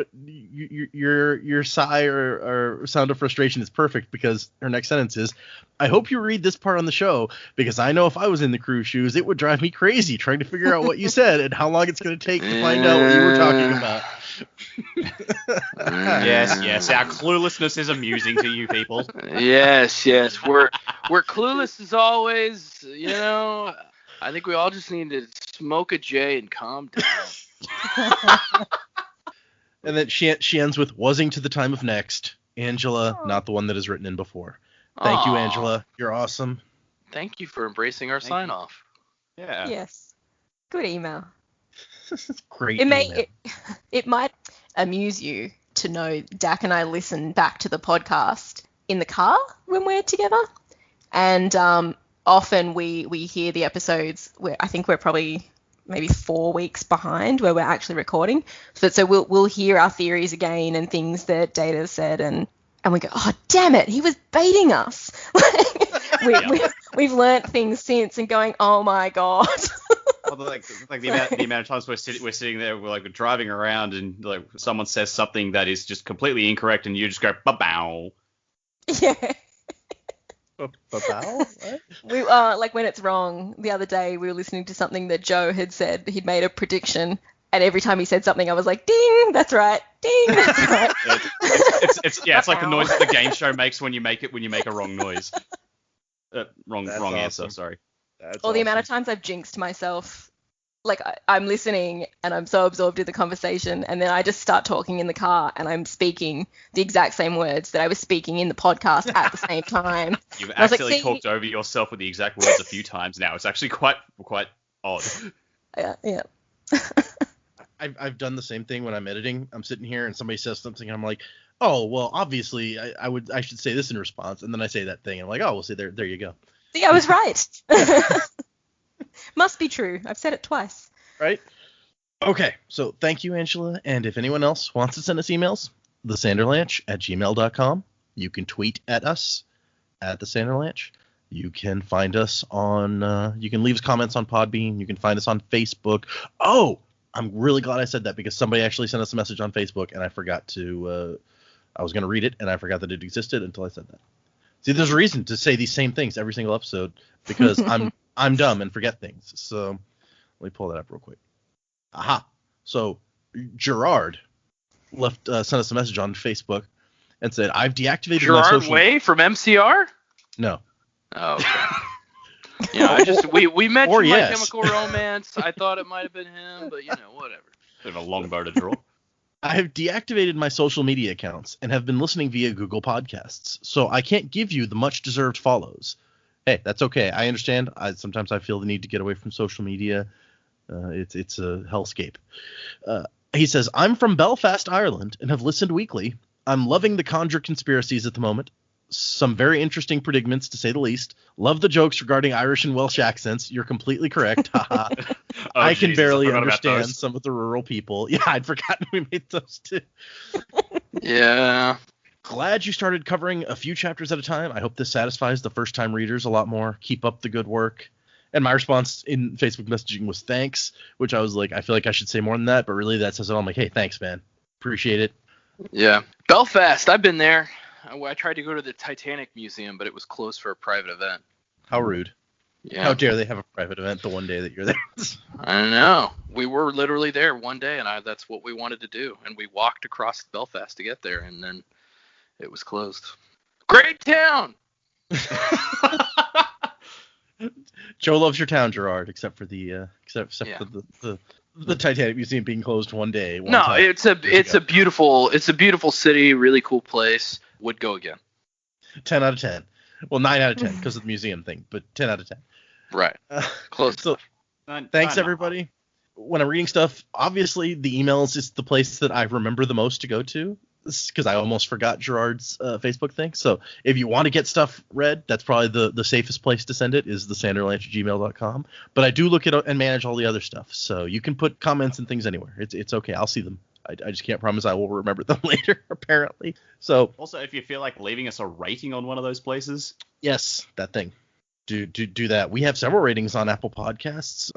[SPEAKER 3] Your sigh or sound of frustration is perfect, because her next sentence is, I hope you read this part on the show, because I know if I was in the crew's shoes, it would drive me crazy trying to figure out what you said and how long it's going to take to find out what you were talking about.
[SPEAKER 4] Yes, our cluelessness is amusing to you people.
[SPEAKER 1] Yes, we're clueless as always. I think we all just need to smoke a J and calm down.
[SPEAKER 3] And then she ends with "wasing to the time of next." Angela, not the one that is written in before. Thank you, Angela. You're awesome.
[SPEAKER 1] Thank you for embracing our sign off.
[SPEAKER 4] Yeah.
[SPEAKER 2] Yes. Good email.
[SPEAKER 3] Great.
[SPEAKER 2] It might amuse you to know Dak and I listen back to the podcast in the car when we're together, and often we hear the episodes where I think we're probably maybe 4 weeks behind where we're actually recording. So we'll hear our theories again and things that Data said, and we go, oh damn it, he was baiting us. We've learnt things since and going, oh my god.
[SPEAKER 4] Well, like the amount of times we're sitting there, we're like driving around, and like someone says something that is just completely incorrect, and you just go ba-bow.
[SPEAKER 2] Yeah.
[SPEAKER 3] Ba-bow? What?
[SPEAKER 2] We like when it's wrong. The other day we were listening to something that Joe had said. He'd made a prediction, and every time he said something, I was like, "Ding, that's right. Ding, that's right."
[SPEAKER 4] It's like the noise that the game show makes when you make a wrong noise. Wrong
[SPEAKER 3] awesome.
[SPEAKER 4] answer. Sorry.
[SPEAKER 3] That's
[SPEAKER 2] Or the amount of times I've jinxed myself. Like I'm listening and I'm so absorbed in the conversation, and then I just start talking in the car and I'm speaking the exact same words that I was speaking in the podcast at the same time.
[SPEAKER 4] You've
[SPEAKER 2] And I was like,
[SPEAKER 4] actually
[SPEAKER 2] "See?"
[SPEAKER 4] talked over yourself with the exact words a few times now. It's actually quite odd.
[SPEAKER 2] Yeah.
[SPEAKER 3] I've done the same thing when I'm editing. I'm sitting here and somebody says something, and I'm like, oh well, obviously I should say this in response, and then I say that thing, and I'm like, oh well, see there you go.
[SPEAKER 2] See, I was right. Must be true. I've said it twice.
[SPEAKER 3] Right? Okay, so thank you, Angela. And if anyone else wants to send us emails, thesanderlanche@gmail.com. You can tweet at us at thesanderlanche. You can find us on, you can leave us comments on Podbean. You can find us on Facebook. Oh, I'm really glad I said that because somebody actually sent us a message on Facebook and I forgot to, I was going to read it and I forgot that it existed until I said that. See, there's a reason to say these same things every single episode because I'm dumb and forget things. So let me pull that up real quick. Aha. So Gerard sent us a message on Facebook and said, I've deactivated my
[SPEAKER 1] Gerard
[SPEAKER 3] social...
[SPEAKER 1] Way from MCR?
[SPEAKER 3] No.
[SPEAKER 1] Oh, okay. Yeah, we mentioned
[SPEAKER 3] Or
[SPEAKER 1] My
[SPEAKER 3] yes.
[SPEAKER 1] Chemical Romance. I thought it might have been him, but whatever.
[SPEAKER 4] Bit of a long bow to draw.
[SPEAKER 3] I have deactivated my social media accounts and have been listening via Google Podcasts, so I can't give you the much-deserved follows. Hey, that's okay. I understand. Sometimes I feel the need to get away from social media. It's a hellscape. He says, I'm from Belfast, Ireland, and have listened weekly. I'm loving the Kandra conspiracies at the moment. Some very interesting predicaments, to say the least. Love the jokes regarding Irish and Welsh accents. You're completely correct. Haha. I can barely understand some of the rural people. Yeah, I'd forgotten we made those too.
[SPEAKER 1] Yeah.
[SPEAKER 3] Glad you started covering a few chapters at a time. I hope this satisfies the first-time readers a lot more. Keep up the good work. And my response in Facebook messaging was thanks, which I was like, I feel like I should say more than that, but really that says it all. I'm like, hey, thanks, man. Appreciate it.
[SPEAKER 1] Yeah. Belfast, I've been there. I tried to go to the Titanic Museum, but it was closed for a private event.
[SPEAKER 3] How rude.
[SPEAKER 1] Yeah.
[SPEAKER 3] How dare they have a private event the one day that you're there.
[SPEAKER 1] I don't know. We were literally there one day, and that's what we wanted to do. And we walked across Belfast to get there, and then it was closed. Great town!
[SPEAKER 3] Joe loves your town, Gerard, except for the the Titanic Museum being closed one day. Time.
[SPEAKER 1] It's a beautiful city, really cool place. Would go again.
[SPEAKER 3] 10 out of 10. Well, 9 out of 10 because of the museum thing, but 10 out of 10.
[SPEAKER 1] Right. Close.
[SPEAKER 3] So, thanks everybody. When I'm reading stuff, obviously the emails is the place that I remember the most to go to, because I almost forgot Gerard's Facebook thing. So if you want to get stuff read, that's probably the safest place to send it, is thesanderlanche@gmail.com. But I do look at and manage all the other stuff, so you can put comments and things anywhere. It's okay. I'll see them. I just can't promise I will remember them later, apparently. So
[SPEAKER 4] also, if you feel like leaving us a rating on one of those places,
[SPEAKER 3] yes, that thing. Do that. We have several ratings on Apple Podcasts,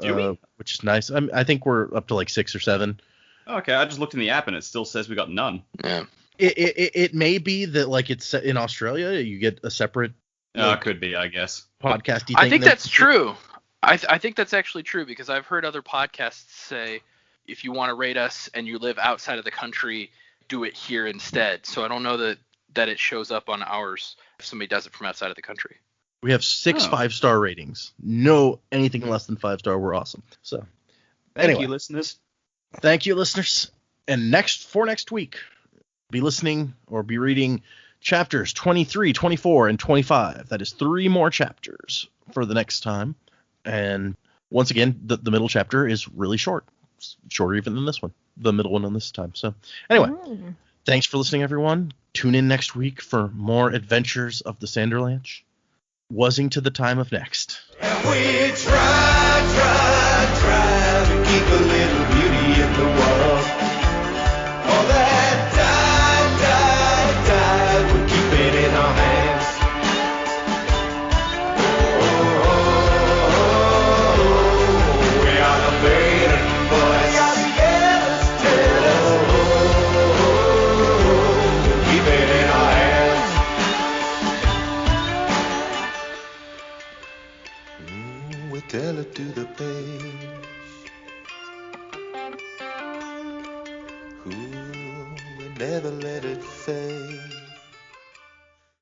[SPEAKER 3] which is nice. I think we're up to like 6 or 7.
[SPEAKER 4] Okay, I just looked in the app and it still says we got none.
[SPEAKER 1] Yeah.
[SPEAKER 3] It may be that like it's in Australia, you get a separate.
[SPEAKER 4] It could be, I guess.
[SPEAKER 3] Podcasty thing.
[SPEAKER 1] I think that's true. I think that's actually true, because I've heard other podcasts say, if you want to rate us and you live outside of the country, do it here instead. So I don't know that it shows up on ours if somebody does it from outside of the country.
[SPEAKER 3] We have 6 5-star ratings. No, anything less than 5-star, we're awesome. So,
[SPEAKER 4] Thank you, listeners.
[SPEAKER 3] Thank you, listeners. And next week, be listening or be reading chapters 23, 24, and 25. That is 3 more chapters for the next time. And once again, the middle chapter is really short. It's shorter even than this one. The middle one on this time. So, anyway, thanks for listening, everyone. Tune in next week for more adventures of the Sanderlanche. Wuzzing to the time of next.
[SPEAKER 5] And we try to keep a little beauty in the world. All that died, we keep it in our hands. Oh, we are the maiden voice. We are the endless tellers. Oh, keep it in our hands. We tell it to the page. Ooh, we never let it fade.